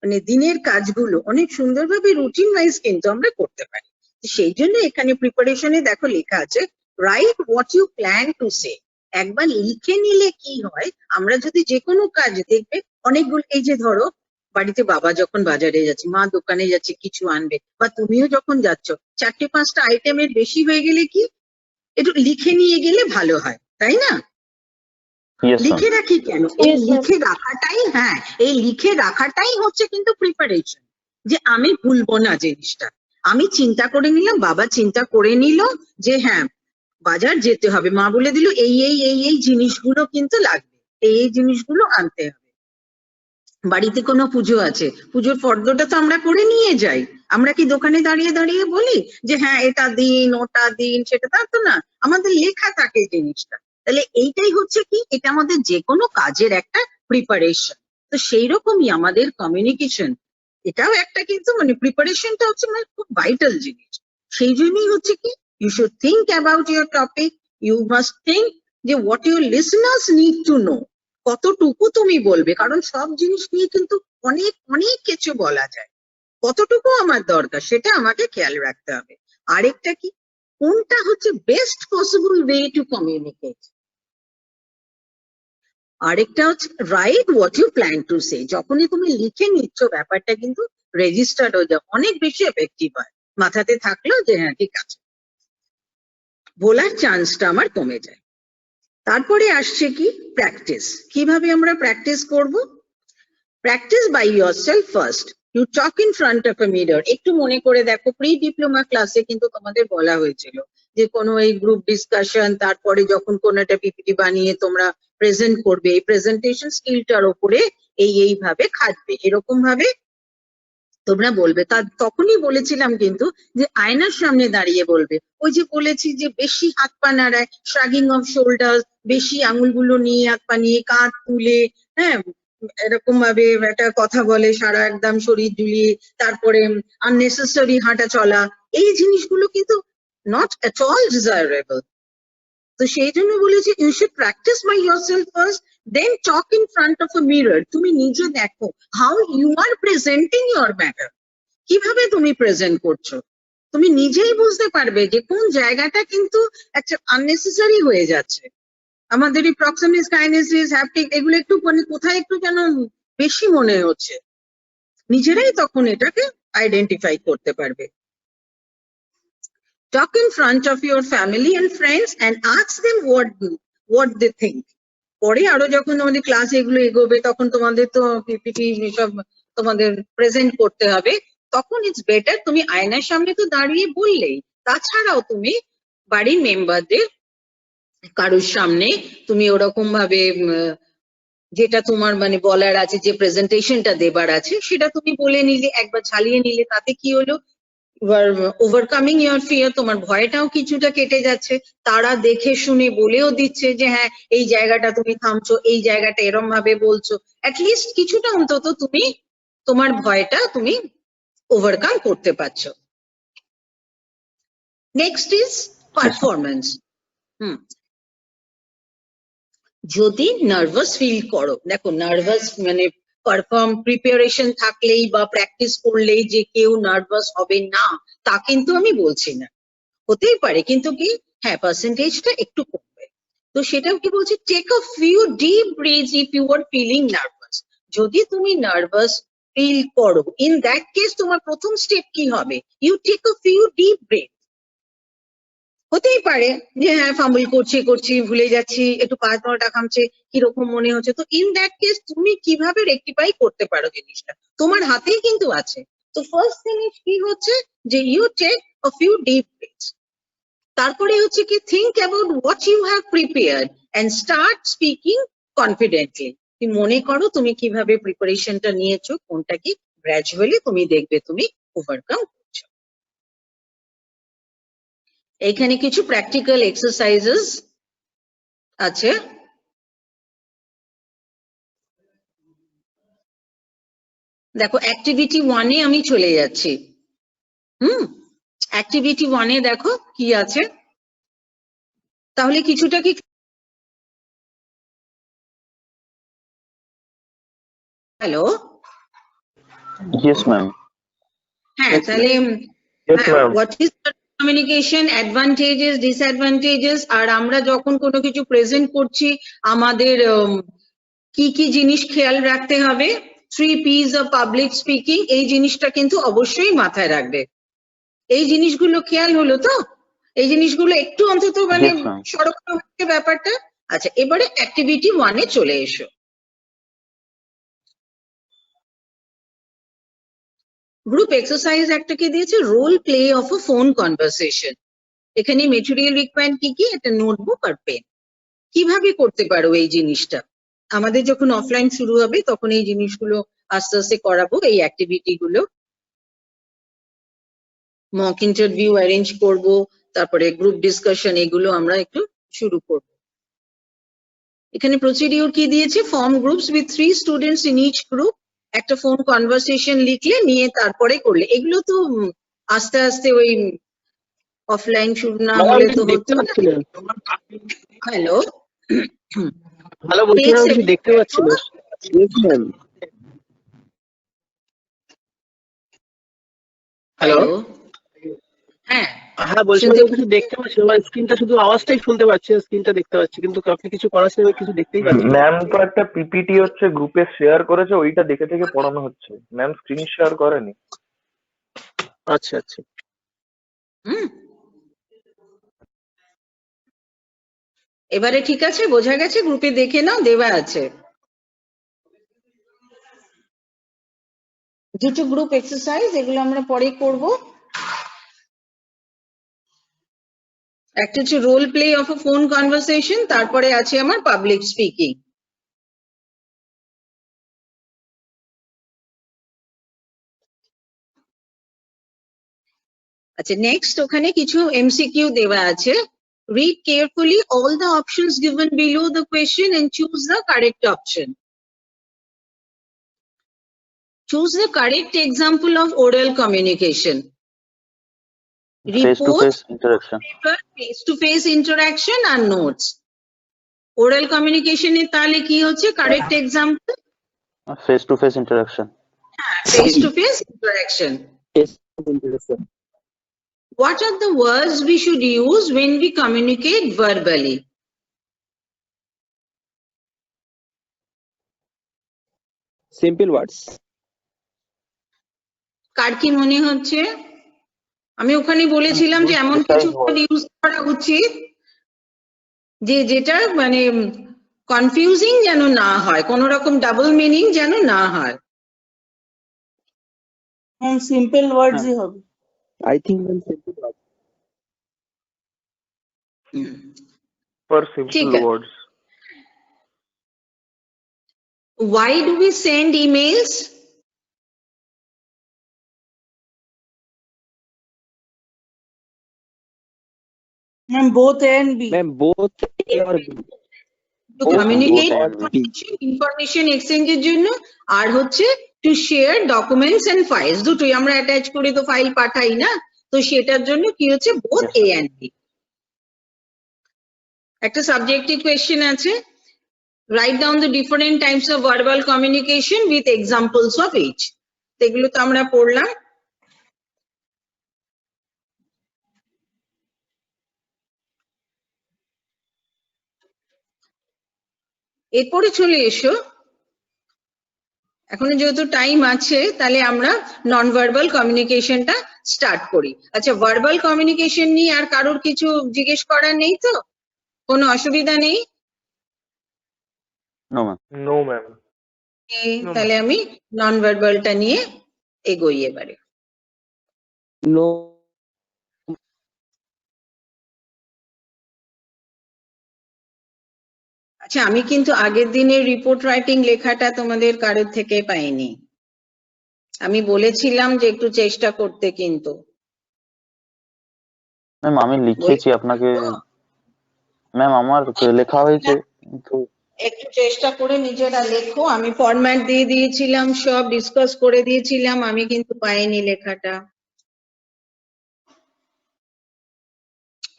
মানে দিনের কাজগুলো অনেক সুন্দরভাবে রুটিন ওয়াইজ কিন্তু আমরা করতে পারি। সেই জন্য এখানে প্রিপারেশনে দেখো লেখা আছে write what you plan to say. একবার লিখে নিলে কি হয়, আমরা যদি যে কোনো কাজ দেখবে অনেকগুলো, এই যে ধরো বাড়িতে বাবা যখন বাজারে যাচ্ছে, মা দোকানে যাচ্ছে কিছু আনবে, বা তুমিও যখন যাচ্ছ, 4-5টা আইটেমের বেশি হয়ে গেলে কি একটু লিখে নিয়ে গেলে ভালো হয়, তাই না? Yes, ma'am. লিখে রাখি কেন? এই Yes, ma'am. লিখে রাখাটাই, হ্যাঁ এই লিখে রাখাটাই হচ্ছে কিন্তু প্রিপারেশন, যে আমি ভুলবো না জিনিসটা। আমি চিন্তা করে নিলাম, বাবা চিন্তা করে নিল যে হ্যাঁ বাজার যেতে হবে, মা বলে দিল এই এই এই এই জিনিসগুলো কিন্তু লাগবে, এই জিনিসগুলো আনতে হবে। বাড়িতে কোনো পুজো আছে, পুজোর ফর্দটা তো আমরা করে নিয়ে যাই, আমরা কি দোকানে দাঁড়িয়ে দাঁড়িয়ে বলি যে হ্যাঁ এটা দিন ওটা দিন, সেটা তা তো না, আমাদের লেখা থাকে জিনিসটা। তাহলে এইটাই হচ্ছে কি, এটা আমাদের যে কোনো কাজের একটা প্রিপারেশন। তো সেই রকমই আমাদের কমিউনিকেশন, এটাও একটা কিন্তু মানে প্রিপারেশনটা হচ্ছে মানে খুব ভাইটাল জিনিস। সেই জন্যই হচ্ছে কি, you should think about your topic, you must think যে what your listeners need to know, কতটুকু তুমি বলবে, কারণ সব জিনিস নিয়ে কিন্তু অনেক অনেক কিছু বলা যায়, কতটুকু আমার দরকার সেটা আমাকে খেয়াল রাখতে হবে। আরেকটা কি, কোনটা হচ্ছে best possible way to communicate. আরেকটা হচ্ছে write what you plan to say. যখনই তুমি লিখে নিচ্ছ ব্যাপারটা কিন্তু রেজিস্টার্ড হয়ে যায়, অনেক বেশি এফেক্টিভ হয়, মাথাতে থাকলো যে হ্যাঁ ঠিক আছে, বলার চান্সটা আমার কমে যায়। তারপরে আসছে কি প্র্যাকটিস। কিভাবে আমরা প্র্যাকটিস করব? Practice by yourself first, you talk in front of a mirror. একটু মনে করে দেখো, প্রি ডিপ্লোমা ক্লাসে কিন্তু তোমাদের বলা হয়েছিল যে কোনো এই গ্রুপ ডিসকাশন, তারপরে যখন কোনো একটা পিপিটি বানিয়ে তোমরা প্রেজেন্ট করবে, এই প্রেজেন্টেশন স্কিলটার ওপরে এইভাবে খাটবে, এরকম ভাবে তোমরা বলবে, তখনই বলেছিলাম কিন্তু যে আয়নার সামনে দাঁড়িয়ে বলবে। ওই যে বলেছি যে বেশি হাত পা নাড়ায়, শ্রাগিং অফ শোল্ডার্স, বেশি আঙুলগুলো নিয়ে হাত পা নিয়ে কাঁধ তুলে, হ্যাঁ, এরকম ভাবে একটা কথা বলে সারা একদম শরীর ঝুলিয়ে, তারপরে আননেসেসারি হাঁটা চলা, এই জিনিসগুলো কিন্তু নট এট অল ডিজায়ারেবল। তো সেই জন্য বলেছি you should practice by yourself first, then talk in front of a mirror. তুমি নিজে দেখো how you are presenting your matter, কিভাবে তুমি প্রেজেন্ট করছো। তুমি নিজেই বুঝতে পারবে যে কোন জায়গাটা কিন্তু একটা আননেসেসারি হয়ে যাচ্ছে। আমাদের এই প্রক্সিমিক্স, কাইনেসিস, হ্যাপটিক এগুলো একটু মানে কোথায় একটু যেন বেশি মনে হচ্ছে, নিজেরাই তখন এটাকে আইডেন্টিফাই করতে পারবে। Talk in front of your family and friends and ask them what they think. পরে আরো যখন তোমাদের ক্লাস এগুলো এগোবে তখন তোমাদের তো পিপিটি সব তোমাদের প্রেজেন্ট করতে হবে, তখন ইটস বেটার তুমি আয়নার সামনে তো দাঁড়িয়ে বললেই, তাছাড়াও তুমি বাড়ির মেম্বারদের কারোর সামনে তুমি ওরকম ভাবে যেটা তোমার মানে বলার আছে, যে প্রেজেন্টেশনটা দেবার আছে সেটা তুমি বলে নিলে, একবার ঝালিয়ে নিলে, তাতে কি হলো, ওভারকামিং ইয়োর ফিয়ার, তোমার ভয়টাও কিছুটা কেটে যাচ্ছে। তারা দেখে শুনে বলেও দিচ্ছে যে হ্যাঁ এই জায়গাটা তুমি থামছো, এই জায়গাটা এরম ভাবে বলছো, অ্যাটলিস্ট কিছুটা অন্তত তুমি তোমার ভয়টা তুমি ওভারকাম করতে পারছো। Next is performance. যদি নার্ভাস ফিল করো, দেখো নার্ভাস মানে পারফর্ম প্রিপারেশন থাকলেই বা প্র্যাকটিস করলেই যে কেউ নার্ভাস হবে না, তা কিন্তু আমি বলছি না, হতেই পারে, কিন্তু কি হ্যাঁ পার্সেন্টেজটা একটু কমবে। তো সেটাও কি বলছি, take a few deep breaths if you are feeling nervous. যদি তুমি নার্ভাস ফিল করো, ইন দ্যাট কেস তোমার প্রথম স্টেপ কি হবে, you take a few deep breath. হতেই পারে যে হ্যাঁ ফাম্বল করছি ভুলে যাচ্ছি, একটু পা তলটা কামছে, কিরকম মনে হচ্ছে, তো ইন দ্যাট কেস তুমি কিভাবে রেকটিফাই করতে পারো জিনিসটা তোমার হাতেই কিন্তু আছে। তো ফার্স্ট জিনিস কি হচ্ছে যে you take a few deep breaths. তারপরে হচ্ছে কি think about what you have prepared and start speaking confidently. তুমি মনে করো তুমি কিভাবে প্রিপারেশনটা নিয়েছো, কোনটা কি, গ্র্যাজুয়ালি তুমি দেখবে তুমি ওভারকাম করছো। এখানে কিছু প্র্যাকটিক্যাল এক্সারসাইজেস আছে। দেখো অ্যাক্টিভিটি 1-এ আমি চলে যাচ্ছি। অ্যাক্টিভিটি 1-এ দেখো কি আছে, তাহলে কিছুটা কি হ্যালো, Yes, ma'am. হ্যাঁ তাহলে Yes, ma'am. What is communication, advantages, disadvantages, আর আমরা যখন কোনো কিছু প্রেজেন্ট করছি আমাদের কি কি জিনিস খেয়াল রাখতে হবে, 3 P's অফ পাবলিক স্পিকিং, এই জিনিসটা কিন্তু অবশ্যই মাথায় রাখবে। এই জিনিসগুলো খেয়াল হলো তো, এই জিনিসগুলো একটু অন্তত মানে Yes, ma'am. সড়ক হচ্ছে ব্যাপারটা। আচ্ছা এবারে অ্যাক্টিভিটি 1-এ চলে এসো। গ্রুপ এক্সারসাইজ একটাকে দিয়েছে, role play of a phone conversation. এখানে মেটেরিয়াল রিকোয়ার্ড কি কি, একটা নোটবুক আর পেন। কিভাবে করতে পারো এই জিনিসটা, আমাদের যখন অফলাইন শুরু হবে তখন এই জিনিসগুলো আস্তে আস্তে করাবো, এই অ্যাক্টিভিটি গুলো। মক ইন্টারভিউ অ্যারেঞ্জ করব, তারপরে গ্রুপ ডিসকাশন, এগুলো আমরা একটু শুরু করব। এখানে প্রসিডিউর কি দিয়েছে, form groups with 3 students in each group, একটা ফোন কনভারসেশন লিখলে নিয়ে তারপরে করলে, এগুলো তো আস্তে আস্তে ওই অফলাইন শুরু না হলে তো হতো না। হ্যালো ভালো বলছিলাম, কিছু দেখতে পাচ্ছি না। হ্যালো, হ্যাঁ হ্যাঁ বলছিলাম যে কিছু দেখতে পাচ্ছি না, মানে স্ক্রিনটা শুধু আওয়াজটাই শুনতে পাচ্ছি, স্ক্রিনটা দেখতে পাচ্ছি, কিন্তু আপনি কিছু করাচ্ছেন আমি কিছু দেখতেই পাচ্ছি না। ম্যাম তো একটা পিপিটি হচ্ছে গ্রুপে শেয়ার করেছে, ওইটা দেখে দেখে পড়ানো হচ্ছে, ম্যাম স্ক্রিন শেয়ার করেনি। আচ্ছা আচ্ছা, এবারে ঠিক আছে, বোঝা গেছে, গ্রুপে দেখে নাও, দেওয়া আছে দুটো গ্রুপ এক্সারসাইজ, এগুলো আমরা পরে করব। একটা হচ্ছে role play of a phone conversation, তারপরে আছে আমার পাবলিক স্পিকিং। আচ্ছা নেক্সট ওখানে কিছু এমসিকিউ দেওয়া আছে। Read carefully all the options given below the question and choose the correct option. Choose the correct example of oral communication. Face to Report, face interaction. face-to-face interaction and notes. Oral communication এ তাহলে কি হচ্ছে correct example? Face to face interaction. Face-to-face interaction. What are the words we should use when we communicate verbally? Simple words. কার কি মনে হচ্ছে? আমি ওখানে বলেছিলাম যে এমন কিছু ওয়ার্ড ইউজ করা উচিত যে যেটা মানে কনফিউজিং যেন না হয়, কোন রকম ডাবল মিনিং যেন না হয়। সিম্পল ওয়ার্ডসই হবে। I think ma'am, simple words. For ঠিক simple আছে। words. Why do we send emails? Ma'am both A and B. Ma'am, both A or B. To Both, communicate both and information exchange এর জন্য, আর হচ্ছে to share documents and files, দুটোই আমরা attach করে তো file পাঠাই না, তো সেটার জন্য কি হচ্ছে both Yes, A and B। একটা সাবজেক্টিভ কোয়েশ্চেন আছে, write down the different types of verbal communication with examples of each। এগুলো তো আমরা পড়লাম। এরপরে চলে এসো, এখনো যেহেতু টাইম আছে তাহলে আমরা নন ভার্বাল কমিউনিকেশনটা স্টার্ট করি। আচ্ছা ভার্বাল কমিউনিকেশন নিয়ে আর কারোর কিছু জিজ্ঞেস করার নেই তো? কোনো অসুবিধা নেই? No, ma'am. No, ma'am. তাহলে আমি নন ভার্বালটা নিয়ে এগোই এবারে। No. আচ্ছা আমি কিন্তু আগের দিনের রিপোর্ট রাইটিং লেখাটা তোমাদের কারোর থেকে পাইনি। আমি বলেছিলাম যে একটু চেষ্টা করতে, কিন্তু ম্যাম আমি লিখেছি আপনাকে, ম্যাম আমার লেখা হয়েছে কিন্তু একটু চেষ্টা করে নিজেরা লেখো। আমি ফরম্যাট দিয়ে দিয়েছিলাম, সব ডিসকাস করে দিয়েছিলাম, আমি কিন্তু পাইনি লেখাটা।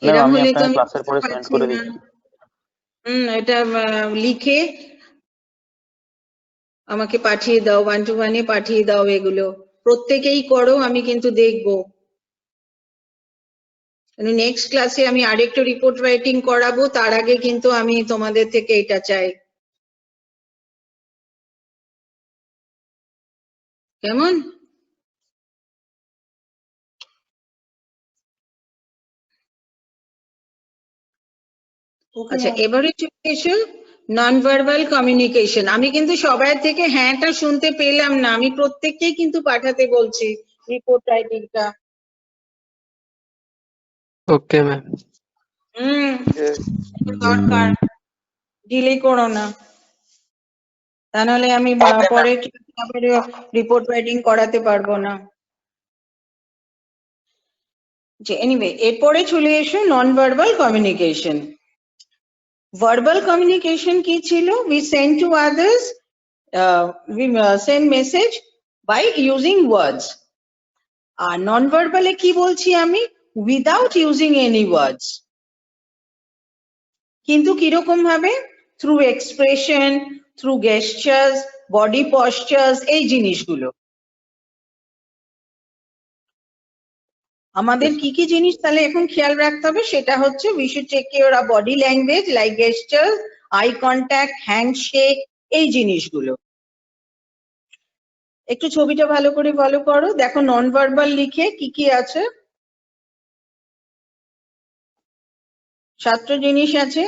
ম্যাম এরকম আমি হলে তো আপনাকে আমি ক্লাসের পরে সেন্ড পাচ্ছি করে না। দিচ্ছি। এটা লিখে আমাকে পাঠিয়ে দাও, 1 to 1 এ পাঠিয়ে দাও। এগুলো প্রত্যেকেই করো, আমি কিন্তু দেখবো। নেক্সট ক্লাসে আমি আরেকটু রিপোর্ট রাইটিং করাবো, তার আগে কিন্তু আমি তোমাদের থেকে এটা চাই। কেমন? আচ্ছা এবারে চলে এসো নন ভার্বাল কমিউনিকেশন। আমি কিন্তু সবার থেকে হ্যাঁটা শুনতে পেলাম না, আমি প্রত্যেককেই কিন্তু পাঠাতে বলছি রিপোর্ট রাইটিংটা। Okay, ma'am. দরকার, ডিলে করো না, তা নাহলে আমি পরে রিপোর্ট রাইটিং করাতে পারবো না। এনিওয়ে এরপরে চলে এসো নন ভার্বাল কমিউনিকেশন। ভার্বাল কমিউনিকেশন কি ছিল? we send to others, we send message by using words। আর নন ভার্বালে কি বলছি আমি? without using any words। কিন্তু কিরকম ভাবে? Through expression, through gestures, body postures, এই জিনিসগুলো। আমাদের কি কি জিনিস তাহলে এখন খেয়াল রাখতে হবে? সেটা হচ্ছে we should take care of body language like gestures, eye contact, handshake, এই জিনিসগুলো। একটু ছবিটা ভালো করে ফলো করো, দেখো নন ভার্বাল লিখে কি কি আছে। 7টা জিনিস আছে: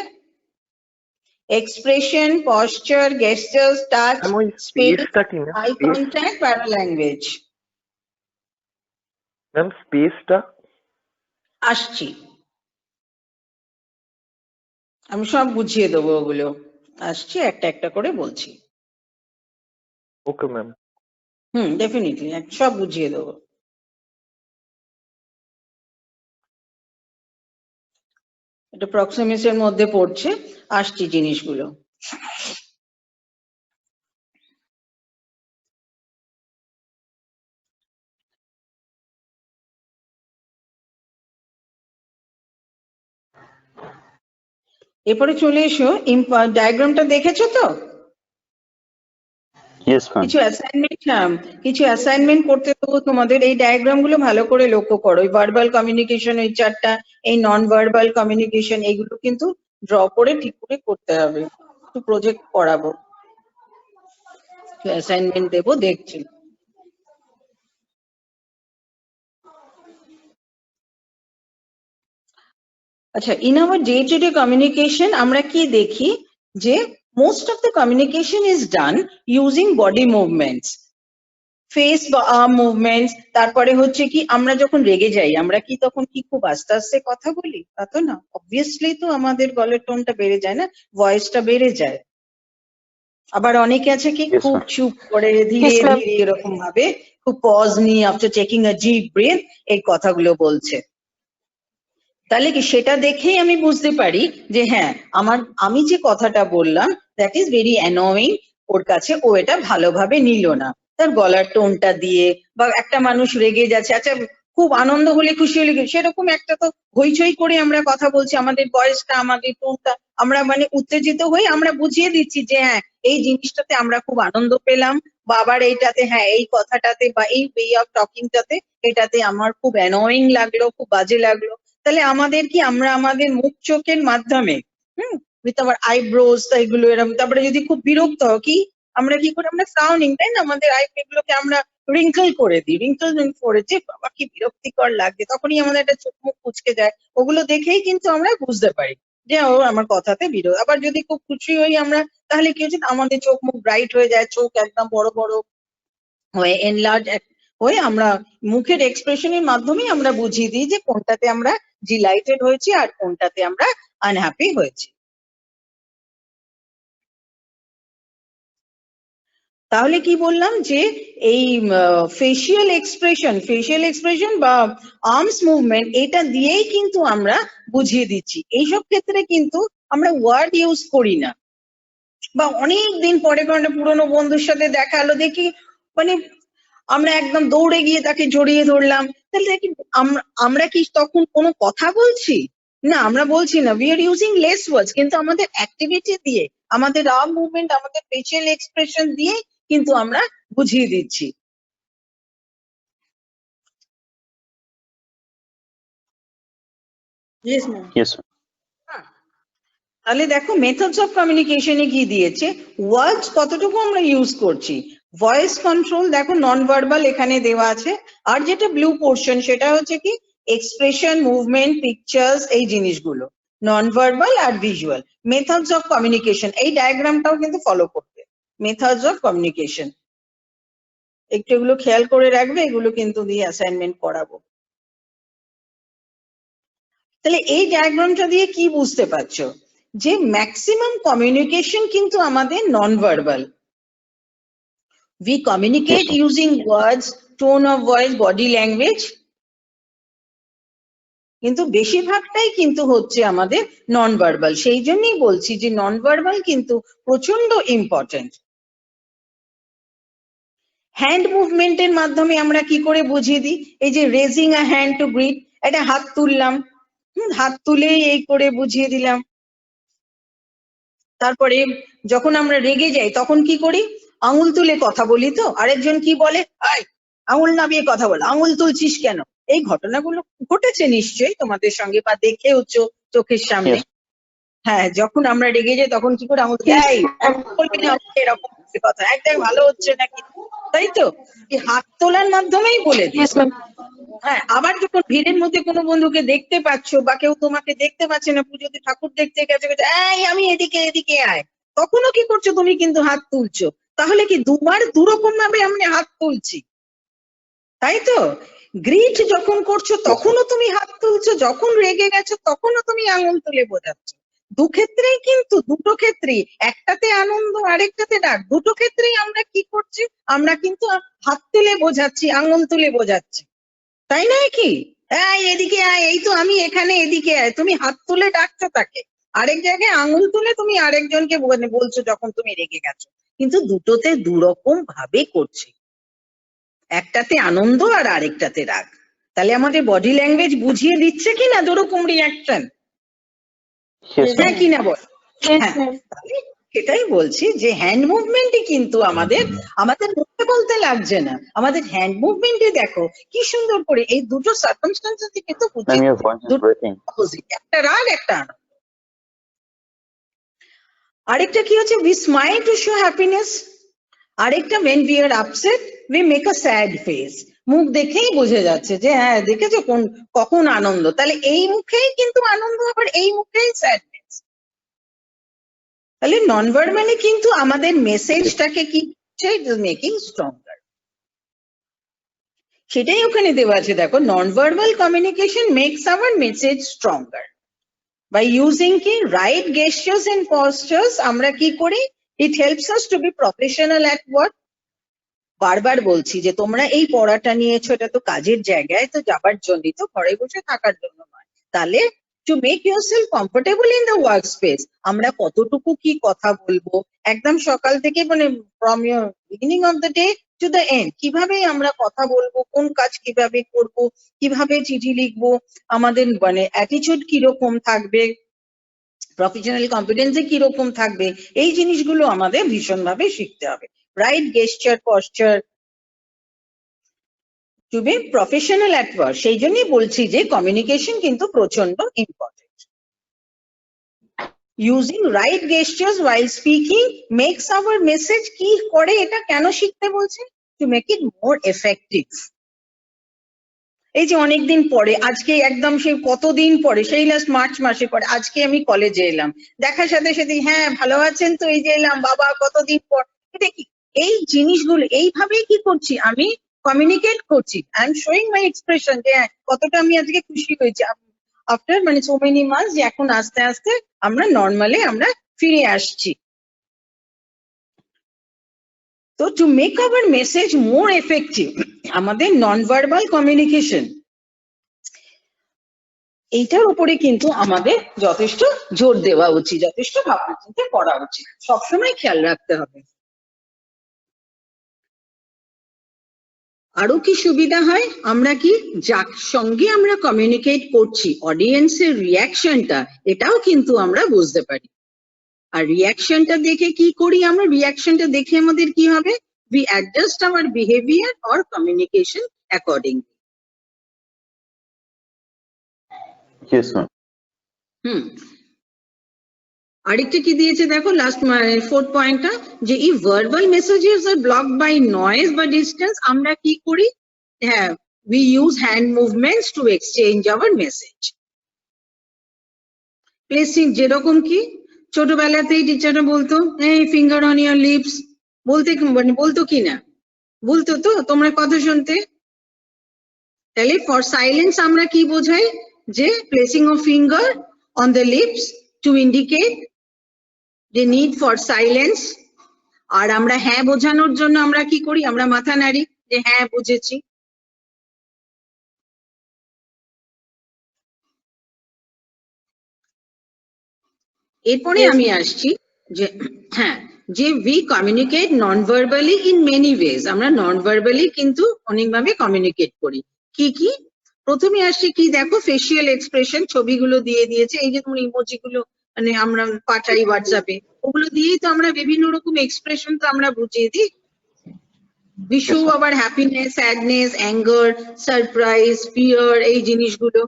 এক্সপ্রেশন, পশ্চার, গেস্টার্স, টাচ, ম্যাম ওই স্পেস, স্পেসটা কি ma'am? Eye contact, paralanguage. Ma'am স্পেসটা? আসছি, আমি সব বুঝিয়ে দেবো ওগুলো, আসছি একটা একটা করে বলছি। Okay ma'am. ডেফিনেটলি সব বুঝিয়ে দেবো। এটা প্রক্সেমিক্সের মধ্যে পড়ছে, আসছি জিনিসগুলো। এরপরে চলে এসো, ডায়াগ্রামটা দেখেছো তো? Yes ma'am. কিছু অ্যাসাইনমেন্ট করতে দেবো তোমাদের, এই ডায়াগ্রাম গুলো ভালো করে লক্ষ্য করো। ওই ভার্বাল কমিউনিকেশন এই চারটা, এই নন ভার্বাল কমিউনিকেশন, এইগুলো কিন্তু ড্র করে ঠিক করে করতে হবে। একটু প্রজেক্ট করাবো, অ্যাসাইনমেন্ট দেবো, দেখছি। আচ্ছা, in our day to day communication আমরা কি দেখি যে most of the communication is done using body movements, face বা আর্ম মুভমেন্টস। তারপরে হচ্ছে কি, আমরা যখন রেগে যাই আমরা কি তখন কি খুব আস্তে আস্তে কথা বলি? তা তো না, অবভিয়াসলি তো আমাদের গলার টোনটা বেড়ে যায় না, ভয়েসটা বেড়ে যায়। আবার অনেকে আছে কি Yes, খুব ma'am. চুপ করে ধীরে Yes, ma'am. ধীরে এরকম ভাবে খুব পজ নিয়ে after taking a deep breadth এই কথাগুলো বলছে। তাহলে কি সেটা দেখেই আমি বুঝতে পারি যে হ্যাঁ, আমি যে কথাটা বললাম দ্যাট ইজ ভেরি অ্যানোয়িং ওর কাছে, ও এটা ভালোভাবে নিল না। তার গলার টোনটা দিয়ে, বা একটা মানুষ রেগে যাচ্ছে, আচ্ছা খুব আনন্দ হলে খুশি হলে সেরকম একটা তো হইচই করে আমরা কথা বলছি, আমাদের ভয়েসটা আমাদের টোনটা আমরা মানে উত্তেজিত হয়ে আমরা বুঝিয়ে দিচ্ছি যে হ্যাঁ এই জিনিসটাতে আমরা খুব আনন্দ পেলাম, বা আবার এইটাতে হ্যাঁ এই কথাটাতে বা এই ওয়ে অফ টকিংটাতে এটাতে আমার খুব অ্যানোয়িং লাগলো, খুব বাজে লাগলো। তাহলে আমাদের কি আমরা আমাদের মুখ চোখের মাধ্যমে উইথ আওয়ার আইব্রোজ এগুলো এরকম, তারপরে যদি খুব বিরক্ত হয় কি আমরা কি করি, আমরা ফ্রাউনিং, তাই না, আমাদের আইব্রোগুলোকে আমরা রিঙ্কল করে দিই, রিঙ্কল করে যে বাবা কি বিরক্তিকর লাগছে, তখনই আমাদের একটা চোখ মুখ কুচকে যায়। ওগুলো দেখেই কিন্তু আমরা বুঝতে পারি যে ও আমার কথাতে বিরোধ। আবার যদি খুব খুশি হই আমরা, তাহলে কি হচ্ছে, আমাদের চোখ মুখ ব্রাইট হয়ে যায়, চোখ একদম বড় বড় হয়ে এনলার্জ হয়ে আমরা মুখের এক্সপ্রেশনের মাধ্যমে আমরা বুঝিয়ে দিই যে কোনটাতে আমরা ডিলাইটেড হয়েছি আর কোনটাতে আমরা আনহ্যাপি হয়েছি। তাহলে কি বললাম যে এই ফেসিয়াল এক্সপ্রেশন বা আর্মস মুভমেন্ট এটা দিয়েই কিন্তু আমরা বুঝিয়ে দিচ্ছি। এইসব ক্ষেত্রে কিন্তু আমরা ওয়ার্ড ইউজ করি না। বা অনেক দিন পরে কোনো পুরোনো বন্ধুর সাথে দেখা হলো, দেখি মানে আমরা একদম দৌড়ে গিয়ে তাকে জড়িয়ে ধরলাম, তাহলে দেখি আমরা কি তখন কোনো কথা বলছি? না, আমরা বলছি না, উই আর ইউজিং লেস ওয়ার্ডস, কিন্তু আমাদের অ্যাক্টিভিটি দিয়ে, আমাদের আর্ম মুভমেন্ট, আমাদের ফেসিয়াল এক্সপ্রেশন দিয়ে কিন্তু আমরা বুঝিয়ে দিচ্ছি। Yes, ma'am. Yes ma'am. তাহলে দেখো মেথডস অফ কমিউনিকেশনে কি দিয়েছে, ওয়ার্ডস কতটুকু আমরা ইউজ করছি, ভয়েস কন্ট্রোল দেখো নন ভার্বাল এখানে দেওয়া আছে, আর যেটা ব্লু পোর্শন সেটা হচ্ছে কি এক্সপ্রেশন, মুভমেন্ট, পিকচার্স, এই জিনিসগুলো নন ভার্বাল আর ভিজুয়াল। মেথডস অফ কমিউনিকেশন এই ডায়াগ্রামটাও কিন্তু ফলো করবে, মেথডস অফ কমিউনিকেশন একটু এগুলো খেয়াল করে রাখবে, এগুলো কিন্তু দিয়ে অ্যাসাইনমেন্ট করাবো। তাহলে এই ডায়াগ্রামটা দিয়ে কি বুঝতে পারছো যে ম্যাক্সিমাম কমিউনিকেশন কিন্তু আমাদের non verbal. We communicate using words, tone of voice, body language, কিন্তু বেশিরভাগটাই কিন্তু হচ্ছে আমাদের নন ভার্বাল। সেই জন্যই বলছি যে নন ভার্বাল কিন্তু প্রচন্ড ইম্পর্টেন্ট। হ্যান্ড মুভমেন্টের মাধ্যমে আমরা কি করে বুঝিয়ে দিই, এই যে raising a hand to grit, একটা হাত তুললাম, হাত তুলেই এই করে বুঝিয়ে দিলাম। তারপরে যখন আমরা রেগে যাই তখন কি করি, আঙুল তুলে কথা বলি। তো আরেকজন কি বলে, আয় আঙুল নামিয়ে কথা বল, আঙুল তুলছিস কেন? এই ঘটনাগুলো ঘটেছে নিশ্চয়ই তোমাদের সঙ্গে বা দেখেওছো চোখের সামনে। হ্যাঁ, যখন আমরা রেগে যাই তখন কি করে আঙুল এই বলবি না আমাকে এরকম কথা, একদম ভালো হচ্ছে নাকি, তাই তো? এই হাত তোলার মাধ্যমেই বলে দিই। Yes, ma'am. হ্যাঁ, আবার যখন ভিড়ের মধ্যে কোনো বন্ধুকে দেখতে পাচ্ছ বা কেউ তোমাকে দেখতে পাচ্ছে না, পুজোতে ঠাকুর দেখতে গেছে, এই আমি এদিকে এদিকে আয়, তখনও কি করছো, তুমি কিন্তু হাত তুলছো। তাহলে কি দুরকম ভাবে আমরা হাত তুলছি, তাই তো? গ্রিট যখন করছো তখনও তুমি হাত তুলছো, যখন রেগে গেছো তখনও তুমি আঙুল তুলে বোঝাচ্ছ। দুক্ষেত্রেই কিন্তু, দুটো ক্ষেত্রেই, একটাতে আনন্দ আরেকটাতে রাগ, দুটো ক্ষেত্রেই আমরা কি করছি, আমরা কিন্তু হাত তুলে বোঝাচ্ছি, আঙুল তুলে বোঝাচ্ছি, তাই নয় কি? এদিকে আয়, এই তো আমি এখানে, এদিকে আয়। তুমি হাত তুলে ডাকছো তাকে, আরেক জায়গায় আঙুল তুলে তুমি আরেকজনকে বলছো যখন তুমি রেগে গেছো। কিন্তু দুটোতে দুরকম ভাবে করছি, একটাতে আনন্দ আর আরেকটাতে রাগ। তাহলে আমাদের বডি ল্যাঙ্গুয়েজ বুঝিয়ে দিচ্ছে কিনা দুরকম রিয়াকশন? Yes, ma'am. হ্যাঁ কিনা বল? Yes, হ্যাঁ, ma'am. তাহলে সেটাই বলছি যে হ্যান্ড মুভমেন্টই কিন্তু আমাদের মুখে বলতে লাগছে না, আমাদের হ্যান্ড মুভমেন্টে দেখো কি সুন্দর করে এই দুটো সার্কামস্টান্সেস কিন্তু Ma'am, বুঝিয়ে your voice is দুটো breaking. অপোজিট, একটা রাগ একটা আনন্দ। আরেকটা কি হচ্ছে, we smile to show happiness. আরেকটা when we are upset we make a sad face, মুখ দেখেই বোঝা যাচ্ছে যে হ্যাঁ দেখেছো কখন আনন্দ, তাহলে এই মুখেই কিন্তু আনন্দ, আবার এই মুখেই স্যাডনেস। তাহলে নন ভার্বালি কিন্তু আমাদের মেসেজটাকে কি মেকিং স্ট্রঙ্গার, সেটাই ওখানে দেওয়া আছে। দেখো, non verbal communication makes our message stronger by using কি right gestures and postures। আমরা কি করি, it helps us to be professional at what? বারবার বলছি যে তোমরা এই পড়াটা নিয়েছো, এটা তো কাজের জায়গায় তো যাবার জন্য, তো ঘরে বসে থাকার জন্য নয়। তাহলে to make yourself comfortable in the workspace, আমরা কতটুকু কি কথা বলবো একদম সকাল থেকে, মানে from your beginning of the day to the end, কিভাবে আমরা কথা বলবো, কোন কাজ কিভাবে করব, কিভাবে চিঠি লিখবো, আমাদের মানে অ্যাটিটিউড কিরকম থাকবে, প্রফেশনাল কম্পিটেন্সে কিরকম থাকবে, এই জিনিসগুলো আমাদের ভীষণভাবে শিখতে হবে। Right gesture, posture, to be professional at work. সেই জন্যই বলছি যে কমিউনিকেশন কিন্তু প্রচন্ড important. Using right gestures while speaking makes our message, কি করে এটা কেন শিখতে বলছে, to make it more effective. এই যে অনেকদিন পরে, আজকে একদম সেই কতদিন পরে, সেই লাস্ট মার্চ মাসে পরে আজকে আমি কলেজে এলাম, দেখার সাথে সাথে হ্যাঁ ভালো আছেন তো, এই যে এলাম বাবা কতদিন পর, এটা কি, এই জিনিসগুলো এইভাবেই কি করছি, আমি কমিউনিকেট করছি, I am showing my expression যে কতটা আমি আজকে খুশি হয়েছি আফটার মানে সো মেনি মান্থস, যে এখন আস্তে আস্তে আমরা নর্মালে আমরা ফিরে আসছি। তো two make hour message more effective, আমাদের নন ভার্বাল কমিউনিকেশন, এইটার উপরে কিন্তু আমাদের যথেষ্ট জোর দেওয়া উচিত, যথেষ্ট ভাবনা চিন্তা করা উচিত, সবসময় খেয়াল রাখতে হবে। আরো কি সুবিধা হয়, আমরা কি যার সঙ্গে আমরা কমিউনিকেট করছি অডিয়েন্সের রিয়াকশনটা, এটাও কিন্তু আমরা বুঝতে পারি। আর রিয়াকশনটা দেখে কি করি আমরা, রিয়াকশনটা দেখে আমাদের কি হবে, we adjust our behavior or communication accordingly. Yes, ma'am. আরেকটা কি দিয়েছে দেখো, লাস্ট ফোর্থ পয়েন্টটা, যে if verbal messages are blocked by noise বা distance, আমরা কি করি, হ্যাঁ we use hand movements to exchange our message. Placing, যেরকম কি ছোটবেলাতেই টিচাররা বলতো এই ফিঙ্গার অন ইয়ার লিপস, বলতে মানে বলতো কি না, বলতো তো তোমরা কথা শুনতে। তাহলে ফর সাইলেন্স আমরা কি বোঝাই, যে placing of finger on the lips to indicate the need for silence। আর আমরা হ্যাঁ বোঝানোর জন্য আমরা কি করি, আমরা মাথা নাড়ি যে হ্যাঁ বুঝেছি। এরপরে আমি আসছি যে হ্যাঁ, যে we communicate non-verbally in many ways, আমরা non-verbally কিন্তু অনেকভাবে কমিউনিকেট করি। কি কি, প্রথমে আসছি কি দেখো, ফেসিয়াল এক্সপ্রেশন, ছবিগুলো দিয়ে দিয়েছে, এই যে তোমার ইমোজি গুলো মানে আমরা পাঠাই হোয়াটসঅ্যাপে, ওগুলো দিয়েই তো আমরা বিভিন্ন রকম এক্সপ্রেশন তো আমরা বুঝিয়ে দিই। We show our happiness, sadness, anger, surprise, fear, এই জিনিসগুলো।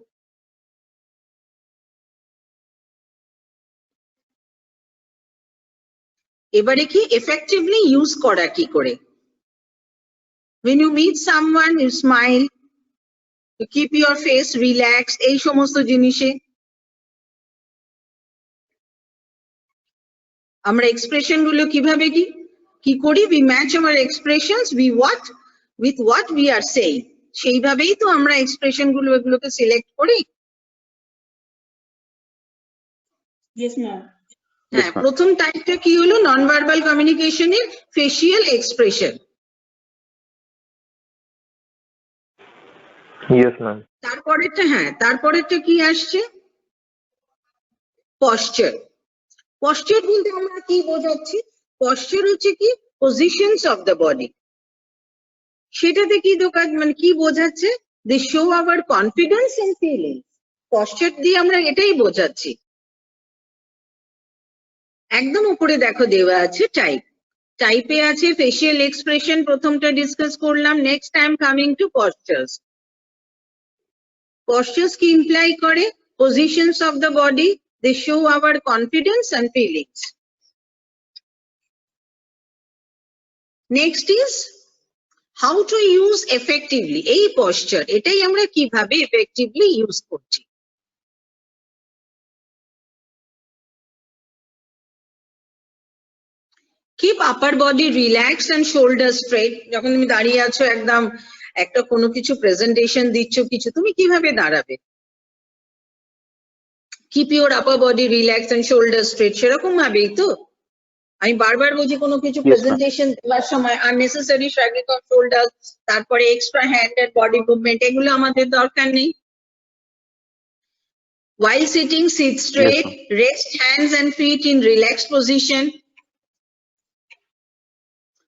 এবারে কি effectively ইউজ করা কি করে, when you meet someone you smile, you keep your face relaxed, এই সমস্ত জিনিসে আমরা এক্সপ্রেশন গুলো কিভাবে কি করি, we match our expressions with what we are saying, সেইভাবেই তো আমরা এক্সপ্রেশন গুলো এগুলোকে সিলেক্ট করি। Yes, ma'am. হ্যাঁ, প্রথম টাইপটা কি হলো, নন ভার্বাল কমিউনিকেশনের ফেসিয়াল এক্সপ্রেশন। Yes, ma'am. তার তারপরেরটা, হ্যাঁ তারপরেরটা কি আসছে? পশ্চার। পশ্চার বলতে আমরা কি বোঝাচ্ছি? পশ্চার হচ্ছে কি পজিশনস অফ দ্য বডি। সেটাতে কি দোকান মানে কি বোঝাচ্ছে? They show our confidence and feeling. Posture দিয়ে আমরা এটাই বোঝাচ্ছি। একদম উপরে দেখো দেওয়া আছে টাইপ। টাইপে আছে ফেসিয়াল এক্সপ্রেশন, প্রথমটা ডিসকাস করলাম। Next time coming to postures. Postures কি ইমপ্লাই করে? Positions of the body, they show our confidence and feelings. Next is how to use effectively. এই পশ্চার, এটাই আমরা কিভাবে এফেক্টিভলি ইউজ করছি। Keep upper body relaxed and shoulders straight. যখন তুমি দাঁড়িয়ে আছো একদম একটা কোনো কিছু প্রেজেন্টেশন দিচ্ছ কিছু, তুমি কিভাবে দাঁড়াবে? Keep your upper body relaxed and shoulders straight, সেরকম ভাবেই তো। আমি বারবার বলছি কোনো কিছু Yes, ma'am. প্রেজেন্টেশন দেওয়ার সময় আননেসেসারি শ্রাগিং অফ শোল্ডার, তারপরে extra hand and body movement, এগুলো আমাদের দরকার নেই। While sitting, sit straight, rest hands and feet in relaxed position.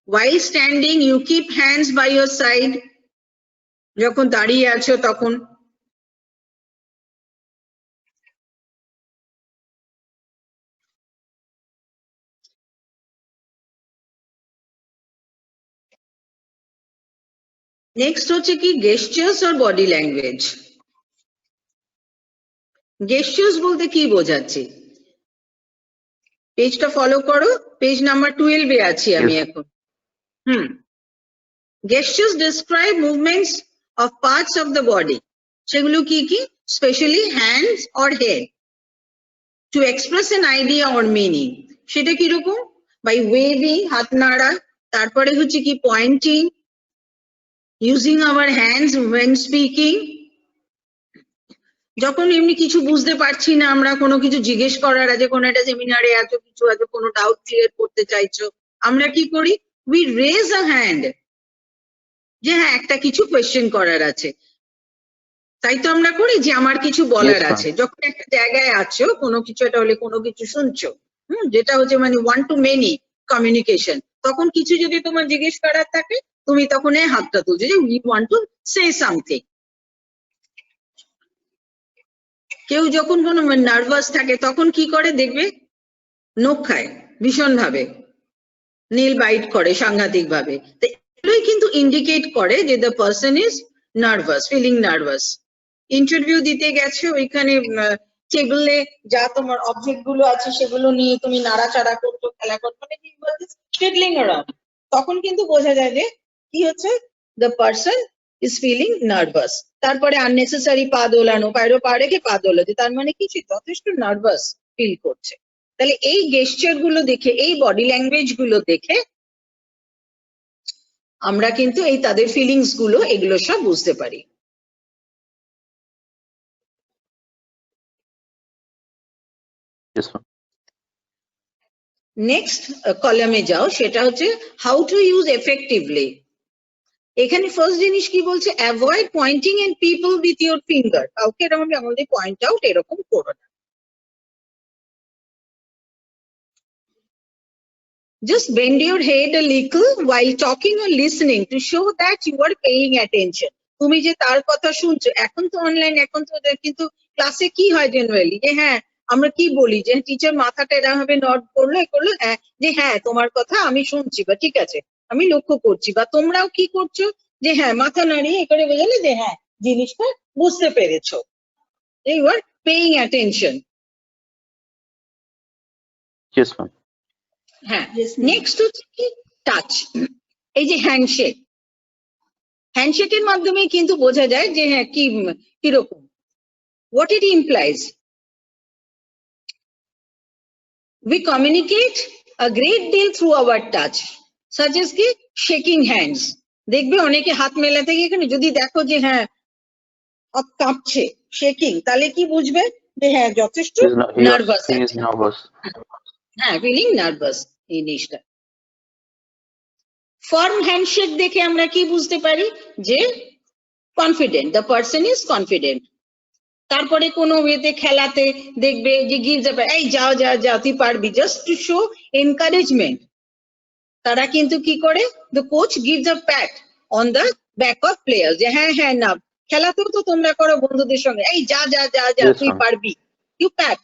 While standing, you keep hands by your side. যখন দাঁড়িয়ে আছো তখন। নেক্সট হচ্ছে কি গেস্টার্স আর বডি ল্যাঙ্গুয়েজ। গেস্টার্স বলতে কি বোঝাচ্ছি? পেজটা ফলো করো, পেজ নাম্বার 12 এ আছি আমি Yes. এখন। Gestures describe movements of parts of the body. সেগুলো কি কি? Especially hands or head to express an idea or meaning. সেটা কিরকম? By waving, হাত নাড়া, তারপরে হচ্ছে কি pointing, using our hands when speaking. যখন এমনি কিছু বুঝতে পারছি না, আমরা কোনো কিছু জিজ্ঞেস করার আছে, কোনো একটা সেমিনারে আছো, কিছু আছে, কোনো ডাউট ক্লিয়ার করতে চাইছো, আমরা কি করি? We raise a hand. যে হ্যাঁ একটা কিছু কোয়েশ্চেন করার আছে, তাই তো আমরা করি যে আমার কিছু বলার Yes, ma'am. আছে। যখন একটা জায়গায় আছো, কোনো কিছু একটা হলে কোনো কিছু শুনছো, যেটা হচ্ছে মানে ওয়ান টু মেনি কমিউনিকেশন, তখন কিছু যদি তোমার জিজ্ঞেস করার থাকে, তুমি তখন এই হাতটা তুলছো যে we want to say something. কেউ যখন কোনো নার্ভাস থাকে তখন কি করে দেখবে? নখ খায় ভীষণ ভাবে, নীল বাইট করে সাংঘাতিক ভাবে। তো এগুলোই কিন্তু ইন্ডিকেট করে যে the person is nervous, feeling nervous. Interview দিতে গেছে, ওইখানে টেবিলে যা তোমার অবজেক্ট গুলো আছে সেগুলো নিয়ে তুমি নাড়াচাড়া করছো, খেলা করছো, মানে কি বলছে ফিডলিং অ্যারাউন্ড, তখন কিন্তু বোঝা যায় যে কি হচ্ছে, the person is feeling nervous. তারপরে আননেসেসারি পা দোলানো, পায়ের পা রেখে পা দোলাতে, তার মানে কি সে যথেষ্ট নার্ভাস ফিল করছে। তাহলে এই গেস্টার গুলো দেখে, এই বডি ল্যাঙ্গুয়েজ গুলো দেখে আমরা কিন্তু এই তাদের ফিলিংস গুলো এগুলো সব বুঝতে পারি। Yes, ma'am. নেক্সট কলামে যাও, সেটা হচ্ছে হাউ টু ইউজ এফেক্টিভলি। এখানে ফার্স্ট জিনিস কি বলছে? Avoid pointing and people with your finger. কাউকে এরকম আমাদের পয়েন্ট আউট এরকম করো না। Just bend your head a little while talking or listening to show that you are paying attention. তুমি যে তার কথা শুনছো, এখন তো অনলাইন, এখন তো কিন্তু ক্লাসে কি হয় জেনারেলি, যে হ্যাঁ আমরা কি বলি, যে টিচার মাথাটা এরকম ভাবে নড করলো করলো, হ্যাঁ যে হ্যাঁ তোমার কথা আমি শুনছি, বা ঠিক আছে আমি লক্ষ্য করছি, বা তোমরাও কি করছো, যে হ্যাঁ মাথা নাড়িয়ে করে বোঝালে যে হ্যাঁ জিনিসটা বুঝতে পেরেছো, you are paying attention. Yes, ma'am. হ্যাঁ, Yes, ma'am. নেক্সট হচ্ছে কি টাচ। এই যে হ্যান্ডশেক, হ্যান্ডশেকের মাধ্যমে কিন্তু বোঝা যায় যে হ্যাঁ কি কিরকম, what it implies. We communicate a great deal through our touch, such as কি shaking hands. দেখবে অনেকে হাত মেলাতে গিয়ে এখানে যদি দেখো যে হ্যাঁ হাত কাঁপছে, শেকিং, তাহলে কি বুঝবে যে হ্যাঁ যথেষ্ট নার্ভাস He is আছে, nervous. হ্যাঁ ফিলিং নার্ভাস এই জিনিসটা। ফার্ম হ্যান্ডশেক দেখে আমরা কি বুঝতে পারি? যে confident, the person is confident. তারপরে কোনো ওয়েতে খেলাতে দেখবে যে গিভস আ এই যাও যা যা তুই পারবি, জাস্ট টু শো এনকারেজমেন্ট। তারা কিন্তু কি করে, the coach gives a Pat on the back of player, যে হ্যাঁ হ্যাঁ না, খেলাতেও তো তোমরা করো বন্ধুদের সঙ্গে, এই যা যা যা যা Yes, তুই ma'am. পারবি, you pat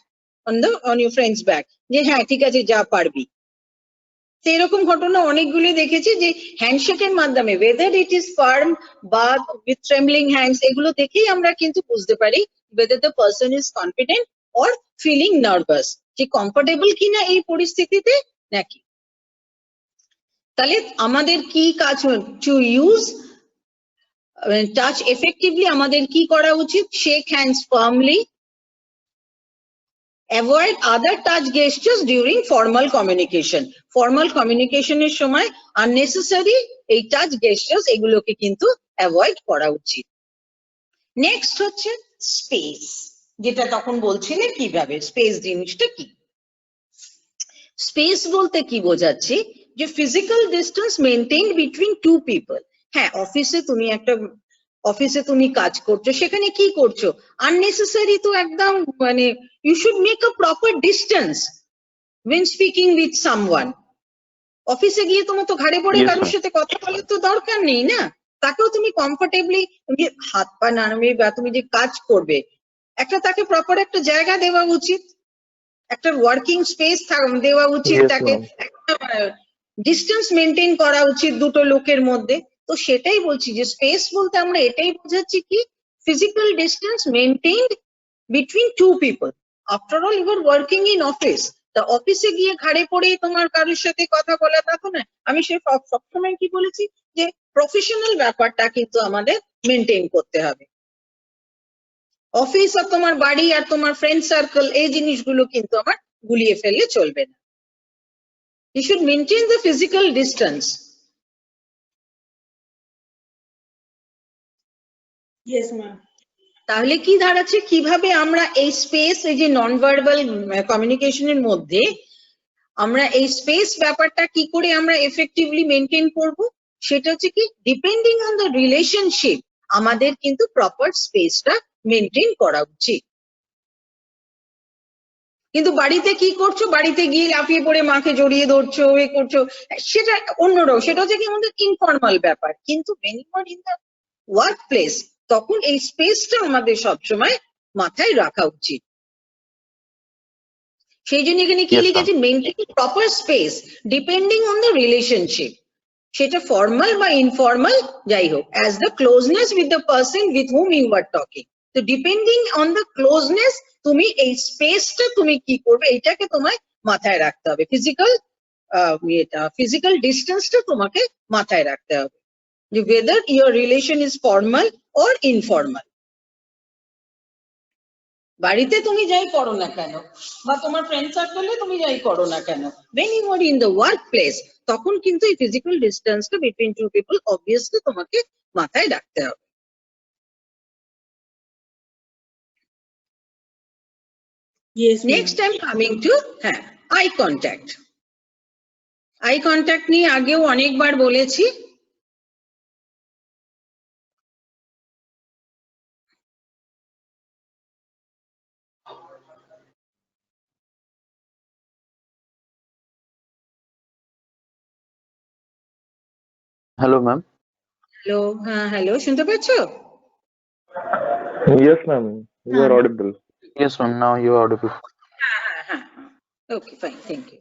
on your friends back, যে হ্যাঁ ঠিক আছে যা পারবি। তো এরকম ঘটনা অনেকগুলি দেখেছি যে হ্যান্ডশেকের মাধ্যমে, ওয়েদার ইট ইজ ফার্ম বা উইথ ট্রেমলিং হ্যান্ডস, এগুলো দেখেই আমরা কিন্তু বুঝতে পারি whether the person is confident or feeling nervous, যে কমফোর্টেবল কিনা এই পরিস্থিতিতে নাকি। তাহলে আমাদের কি কাজ, টু ইউজ টাচ এফেক্টিভলি আমাদের কি করা উচিত, shake hands firmly, avoid other touch gestures during formal communication. Formal কমিউনিকেশনের সময় আননেসেসারি এই টাচ গেস্টার্স এগুলোকে কিন্তু অ্যাভয়েড করা উচিত। নেক্সট হচ্ছে স্পেস, যেটা তখন বলছিলে কিভাবে স্পেস জিনিসটা কি। স্পেস বলতে কি বোঝাচ্ছি, যে physical distance maintain between two people. হ্যাঁ, অফিসে তুমি কাজ করছো, সেখানে কি করছো, আননেসেসারি তো একদম মানে you should make a proper distance when speaking with someone. অফিসে গিয়ে তোমার তো ঘাড়ে পড়ে Yes, কারোর ma'am. সাথে কথা বলার তো দরকার নেই না, তাকেও তুমি কমফোর্টেবলি হাত পা নাড়বে বা তুমি যে কাজ করবে, একটা তাকে প্রপার একটা জায়গা দেওয়া উচিত, একটা ওয়ার্কিং স্পেস দেওয়া উচিত, Yes, তাকে ma'am. একটা ডিস্টেন্স মেনটেন করা উচিত দুটো লোকের মধ্যে। তো সেটাই বলছি যে স্পেস বলতে আমরা এটাই বোঝাচ্ছি কি, physical distance maintained between two people. After all you are working in office, তা অফিসে গিয়ে ঘাড়ে পড়েই তোমার কারোর সাথে কথা বলা তা তো না। আমি সে সবসময় কি বলেছি, যে প্রফেশনাল ব্যাপারটা কিন্তু আমাদের মেনটেন করতে হবে। অফিস আর তোমার বাড়ি আর তোমার ফ্রেন্ড সার্কেল এই জিনিসগুলো কিন্তু আমার গুলিয়ে ফেললে চলবে না। You should maintain the physical distance. Yes, ma'am. তাহলে কি দাঁড়াচ্ছে, কিভাবে আমরা এই স্পেস, এই যে নন ভার্বাল কমিউনিকেশনের মধ্যে আমরা এই স্পেস ব্যাপারটা কি করে আমরা এফেক্টিভলি মেনটেন করব, সেটা হচ্ছে কি, ডিপেন্ডিং অন দ্য রিলেশনশিপ আমাদের কিন্তু প্রপার স্পেসটা মেনটেন করা উচিত। কিন্তু বাড়িতে কি করছো, বাড়িতে গিয়ে লাফিয়ে পড়ে মাকে জড়িয়ে ধরছো, এ করছো, সেটা অন্যরাও, সেটা হচ্ছে কি আমাদের ইনফর্মাল ব্যাপার। কিন্তু when you are in the work place, তখন এই স্পেসটা আমাদের সবসময় মাথায় রাখা উচিত। সেই জন্য এখানে কি Yes, ma'am. লিখেছে, maintain proper space depending on the relationship, সেটা ফর্মাল বা ইনফর্মাল যাই হোক, as the closeness with the person with whom you are talking. তো ডিপেন্ডিং অন দ্য ক্লোজনেস তুমি এই স্পেসটা তুমি কি করবে, এটাকে তোমায় মাথায় রাখতে হবে। ফিজিক্যাল ডিস্টেন্সটা তোমাকে মাথায় রাখতে হবে, যে whether your relation is formal or informal। বাড়িতে তুমি যাই করো না কেন বা তোমার ফ্রেন্ড সার্কেলে তুমি যাই করো না কেন, when you are in the workplace, তখন কিন্তু এই ফিজিক্যাল ডিস্টেন্সটা বিটুইন টু পিপল অবভিয়াসলি তোমাকে মাথায় রাখতে হবে। Yes, ma'am. Next time coming two eye contact. I contact নিয়ে আগেও অনেকবার বলেছি। Hello, ma'am. হ্যালো, হ্যাঁ হ্যালো, শুনতে পাচ্ছো? Yes, ma'am. You are audible. Yes, ma'am. Now you are audible. হ্যাঁ, okay fine, thank you.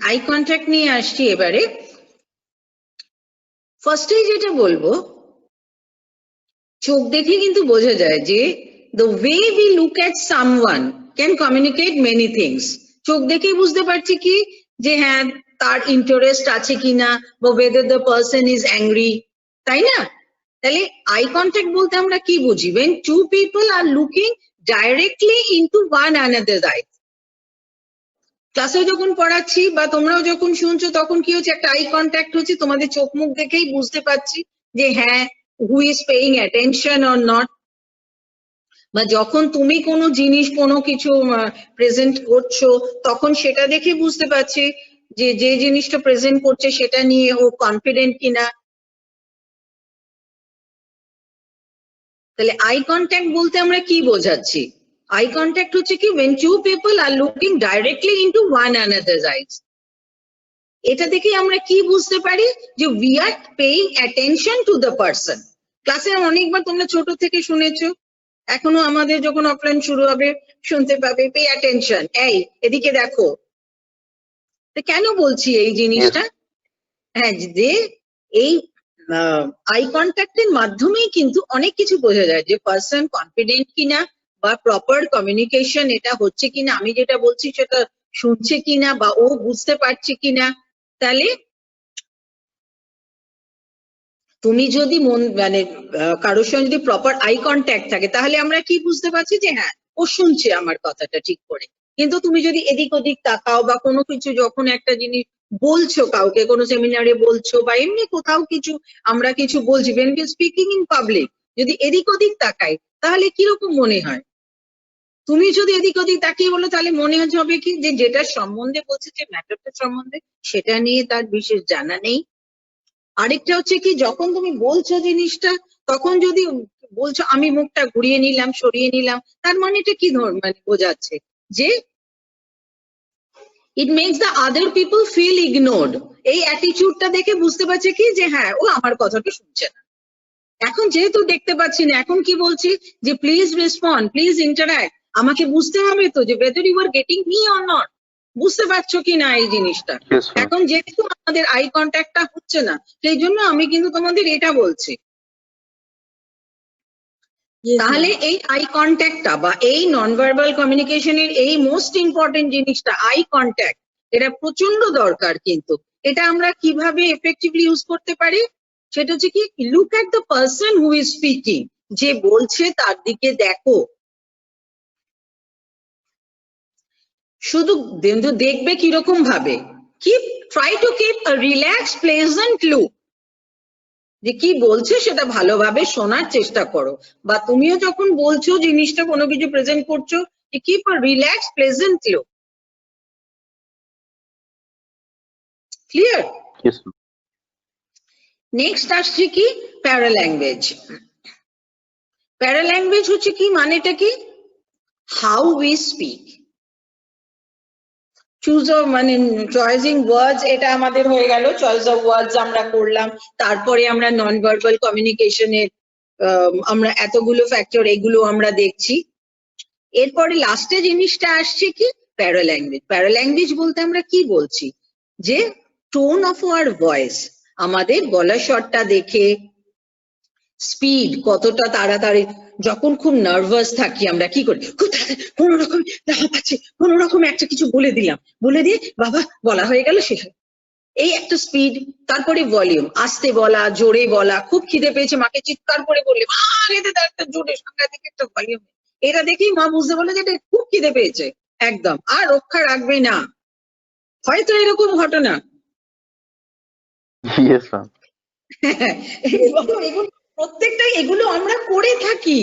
Eye contact নিয়ে আসছি এবারে। ফার্স্টেই যেটা বলবো, চোখ দেখে কিন্তু বোঝা যায় যে the way we look at someone can communicate many things। চোখ দেখেই বুঝতে পারছি কি, যে হ্যাঁ তার ইন্টারেস্ট আছে কিনা, বা whether the person is angry, তাই না? তাহলে আই কন্ট্যাক্ট বলতে আমরা কি বুঝি, when two people are looking directly into one another's eyes। ক্লাসেও যখন পড়াচ্ছি বা তোমরাও যখন শুনছো, তখন কি হচ্ছে, একটা আই কন্ট্যাক্ট হচ্ছে, তোমাদের চোখ মুখ দেখেই বুঝতে পারছি যে হ্যাঁ who is paying attention or not। বা যখন তুমি কোনো জিনিস কোনো কিছু প্রেজেন্ট করছো তখন সেটা দেখে বুঝতে পারছি যে যে জিনিসটা প্রেজেন্ট করছে সেটা নিয়ে ও কনফিডেন্ট কিনা। তাহলে আই কন্ট্যাক্ট বলতে আমরা কি বোঝাচ্ছি? আই কন্ট্যাক্ট হচ্ছে কি when two people are looking directly into one another's eyes. এটা দেখে আমরা কি বুঝতে পারি যে we are paying attention to the person. ক্লাসে অনেকবার তোমরা ছোট থেকে শুনেছো, এখনো আমাদের যখন অফলাইন শুরু হবে শুনতে পাবে পে অ্যাটেনশন, এই এদিকে দেখো। তো কেন বলছি এই জিনিসটা? হ্যাঁ, যে এই আই কন্ট্যাক্টের মাধ্যমেই কিন্তু অনেক কিছু বোঝা যায় যে পার্সন কনফিডেন্ট কিনা বা প্রপার কমিউনিকেশন এটা হচ্ছে কিনা, আমি যেটা বলছি সেটা শুনছে কিনা বা ও বুঝতে পারছে কিনা। তাহলে তুমি যদি মানে কারোর সঙ্গে যদি প্রপার আই কন্ট্যাক্ট থাকে তাহলে আমরা কি বুঝতে পারছি যে হ্যাঁ ও শুনছে আমার কথাটা ঠিক করে। কিন্তু তুমি যদি এদিক ওদিক তাকাও বা কোনো কিছু যখন একটা জিনিস বলছো কাউকে, কোনো সেমিনারে বলছো বা এমনি কোথাও কিছু আমরা কিছু বলছি, when we are speaking in public, যদি এদিক ওদিক তাকাই তাহলে কিরকম মনে হয়? তুমি যদি এদিক ওদিক তাকিয়ে বলো তাহলে মনে হবে কি যে যেটা সম্বন্ধে বলছে, যে ম্যাটারটা সম্বন্ধে সেটা নিয়ে তার বিশেষ জানা নেই। আরেকটা হচ্ছে কি যখন তুমি বলছো জিনিসটা তখন যদি বলছো আমি মুখটা ঘুরিয়ে নিলাম সরিয়ে নিলাম, তার মানে এটা কি মানে বোঝাচ্ছে যে it makes the other people feel ignored. এই অ্যাটিটিউডটা দেখে বুঝতে পারছে কি যে হ্যাঁ ও আমার কথাটা শুনছে না। এখন যেহেতু দেখতে পাচ্ছি না, এখন কি বলছি যে প্লিজ রেসপন্ড, প্লিজ ইন্টারঅ্যাক্ট। আমাকে বুঝতে হবে তো যে whether you are getting me or not, বুঝতে পারছো কি না এই জিনিসটা। Yes, ma'am. এখন যেহেতু আমাদের আই কন্ট্যাক্টটা হচ্ছে না সেই জন্য আমি কিন্তু তোমাদের এটা বলছি। Yes, তাহলে এই আই কন্ট্যাক্টটা বা এই নন ভার্বাল কমিউনিকেশনের এই মোস্ট ইম্পর্টেন্ট জিনিসটা আই কন্ট্যাক্ট, এটা প্রচন্ড দরকার। কিন্তু এটা আমরা কিভাবে এফেক্টিভলি ইউজ করতে পারি সেটা হচ্ছে কি look at the person who is speaking, যে বলছে তার দিকে দেখো। শুধু দেখবে কিরকম ভাবে, try to keep a relax pleasant look, যে কি বলছে সেটা ভালোভাবে শোনার চেষ্টা করো। বা তুমিও যখন বলছো জিনিসটা কোনো কিছু প্রেজেন্ট করছো, কিপ আ relax pleasant look. Clear? Yes, ma'am. Next আসছে কি প্যারাল্যাঙ্গুয়েজ। প্যারাল্যাঙ্গুয়েজ হচ্ছে কি মানেটা কি how we speak. Choose of মানে চয়েসিং ওয়ার্ডস, এটা আমাদের হয়ে গেল, চয়েস অফ ওয়ার্ডস আমরা করলাম। তারপরে আমরা নন ভার্বাল কমিউনিকেশনের আমরা এতগুলো ফ্যাক্টর এগুলো আমরা দেখছি। এরপরে লাস্টে জিনিসটা আসছে কি প্যারাল্যাঙ্গুয়েজ। প্যারাল্যাঙ্গুয়েজ বলতে আমরা কি বলছি যে টোন অফ আওয়ার ভয়েস, আমাদের গলা স্বরটা দেখে, স্পিড কতটা তাড়াতাড়ি, যখন খুব নার্ভাস থাকি আমরা কি করি খুব কোনো রকম হাঁপাচ্ছি, কোনো রকম একটা কিছু বলে দিলাম, বলে দিয়ে বাবা বলা হয়ে গেল শেষ। এই একটা স্পিড। তারপরে ভলিউম, আস্তে বলা জোরে বলা, খুব খিদে পেয়েছে মাকে চিৎকার করে বললে মা খেতে দাও একটা জোরে সাংঘাতিক একটা ভলিউম। এটা দেখেই মা বুঝতে বললো যে এটা খুব খিদে পেয়েছে, একদম আর রক্ষা রাখবে না। হয়তো এরকম ঘটনা। Yes, ma'am. এগুলো প্রত্যেকটাই এগুলো আমরা করে থাকি,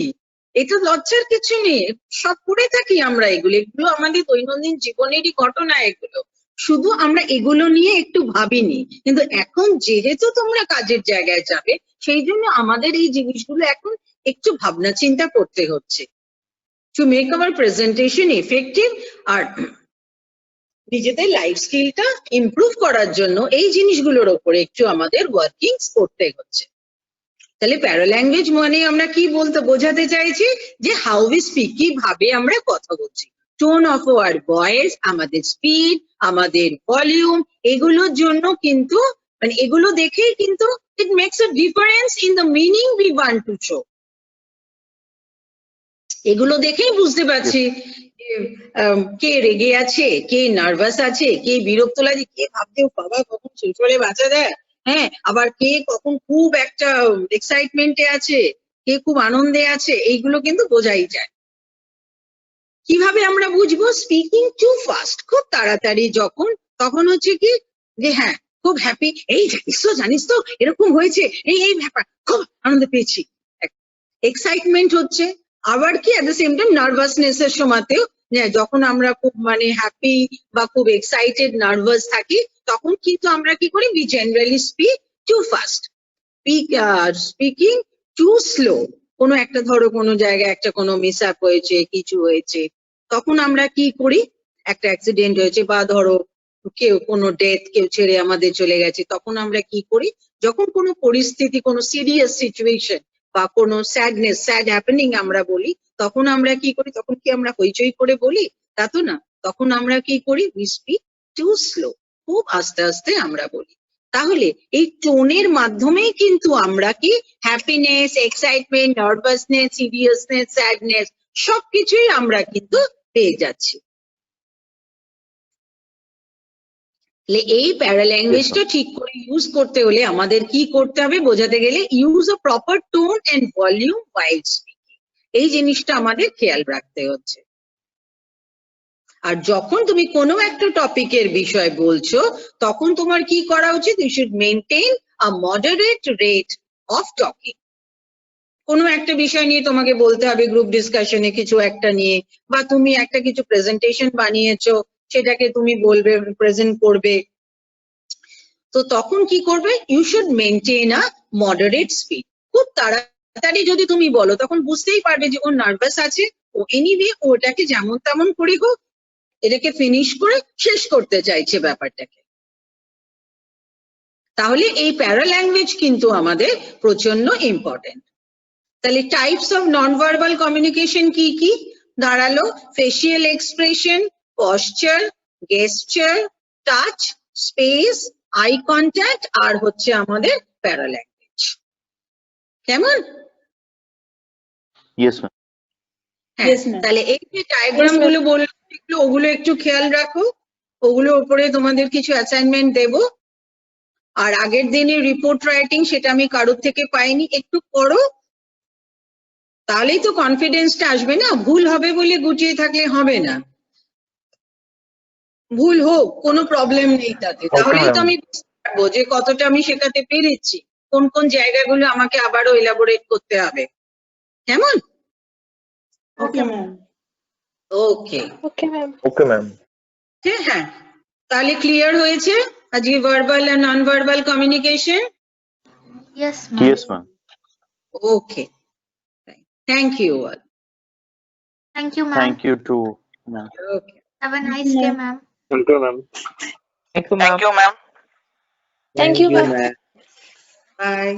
এটা লজ্জার কিছু নেই, সব করে থাকি আমরা এগুলো, এগুলো আমাদের দৈনন্দিন জীবনেরই ঘটনা এগুলো। শুধু আমরা এগুলো নিয়ে একটু ভাবিনি, কিন্তু এখন যেহেতু তোমরা কাজের জায়গায় যাবে সেই জন্য আমাদের এই জিনিসগুলো এখন একটু ভাবনা চিন্তা করতে হচ্ছে to make our presentation effective. আর নিজেদের লাইফ স্কিলটা ইমপ্রুভ করার জন্য এই জিনিসগুলোর উপরে একটু আমাদের ওয়ার্কিংস করতে হচ্ছে। তাহলে প্যারাল্যাঙ্গুয়েজ মানে আমরা কি বলতে বোঝাতে চাইছি যে হাউ উই স্পিক, কিভাবে আমরা কথা বলছি, টোন অফ আওয়ার ভয়েস, আমাদের স্পিড, আমাদের ভলিউম, এগুলোর জন্য কিন্তু মানে এগুলো দেখেই কিন্তু it makes a difference in the meaning we want to show. এগুলো দেখেই বুঝতে পারছি কে রেগে আছে, কে নার্ভাস আছে, কে বিরক্ত লাগছে, কে ভাবছে বাবা কখন শেষ করে বাঁচা দেয়, হ্যাঁ, আবার কে কখন খুব একটা এক্সাইটমেন্টে আছে, কে খুব আনন্দে আছে, এইগুলো কিন্তু বোঝাই যায়। কিভাবে আমরা বুঝবো? স্পিকিং টু ফাস্ট, খুব তাড়াতাড়ি যখন, তখন হচ্ছে কি যে হ্যাঁ খুব হ্যাপি, এই জানিস তো এরকম হয়েছে, এই ব্যাপার খুব আনন্দ পেয়েছি, এক্সাইটমেন্ট হচ্ছে। আবার কি at the same time nervousness এর সময়তেও যখন আমরা খুব মানে হ্যাপি বা খুব এক্সাইটেড নার্ভাস থাকি তখন কিন্তু আমরা কি করি we generally speak too fast speaking two slow কোনো একটা ধরো কোনো জায়গায় একটা কোনো মিস আপ হয়েছে কিছু হয়েছে তখন আমরা কি করি একটা অ্যাক্সিডেন্ট হয়েছে বা ধরো কেউ কোনো ডেথ কেউ ছেড়ে আমাদের চলে গেছে তখন আমরা কি করি যখন কোনো পরিস্থিতি কোনো সিরিয়াস সিচুয়েশন বা কোনো স্যাড হ্যাপেনিং আমরা বলি তখন আমরা কি করি তখন কি আমরা হইচই করে বলি তা তো না তখন আমরা কি করি উই স্পিক টু স্লো খুব আস্তে আস্তে আমরা বলি তাহলে এই টোনের মাধ্যমেই কিন্তু আমরা কি happiness excitement nervousness seriousness sadness সবকিছুই আমরা কিন্তু পেয়ে যাচ্ছি এই প্যারাল্যাঙ্গুয়েজটা ঠিক করে ইউজ করতে হলে আমাদের কি করতে হবে বোঝাতে গেলে use a proper tone and volume while speaking এই জিনিসটা আমাদের খেয়াল রাখতে হচ্ছে আর যখন তুমি কোনো একটা টপিকের বিষয় বলছো তখন তোমার কি করা উচিত you should maintain a moderate rate of talking কোনো একটা বিষয় নিয়ে তোমাকে বলতে হবে গ্রুপ ডিসকাশনে কিছু একটা নিয়ে বা তুমি একটা কিছু প্রেজেন্টেশন বানিয়েছো সেটাকে তুমি বলবে প্রেজেন্ট করবে তো তখন কি করবে you should maintain a moderate speed খুব তাড়াতাড়ি যদি তুমি বলো তখন বুঝতেই পারবে যে ও নার্ভাস আছে ও এনিওয়ে ওটাকে যেমন তেমন করে হোক এটাকে ফিনিশ করে শেষ করতে চাইছে ব্যাপারটাকে তাহলে এই প্যারাল্যাঙ্গুয়েজ কিন্তু আমাদের প্রচন্ড ইম্পর্টেন্ট তাহলে types of non verbal communication কি কি দাঁড়ালো facial expression posture gesture touch space eye contact আর হচ্ছে আমাদের প্যারাল্যাঙ্গুয়েজ কেমন ইয়েস ম্যাম হ্যাঁ Yes, ma'am. তাহলে এই যে ডায়াগ্রাম গুলো বললাম ওগুলো একটু খেয়াল রাখো ওগুলোর উপরে তোমাদের কিছু অ্যাসাইনমেন্ট দেবো আর আগের দিনের রিপোর্ট রাইটিং সেটা আমি কারোর থেকে পাইনি একটু করো তাহলেই তো কনফিডেন্সটা আসবে না ভুল হবে বলে গুটিয়ে থাকলে হবে না ভুল হোক কোনো প্রবলেম নেই তাতে তাহলেই তো ma'am. আমি বুঝতে পারবো যে কতটা আমি শেখাতে পেরেছি কোন কোন জায়গাগুলো আমাকে আবারও এলাবোরেট করতে হবে কেমন Okay, ma'am. Okay okay ma'am Okay, ma'am. হ্যাঁ তাহলে ক্লিয়ার হয়েছে আজকে ভার্বাল আর non verbal communication Yes, ma'am. Yes ma'am okay thank you all Thank you, ma'am. Thank you too ma'am okay Have a nice day, ma'am. Thank you, ma'am. Thank you ma'am by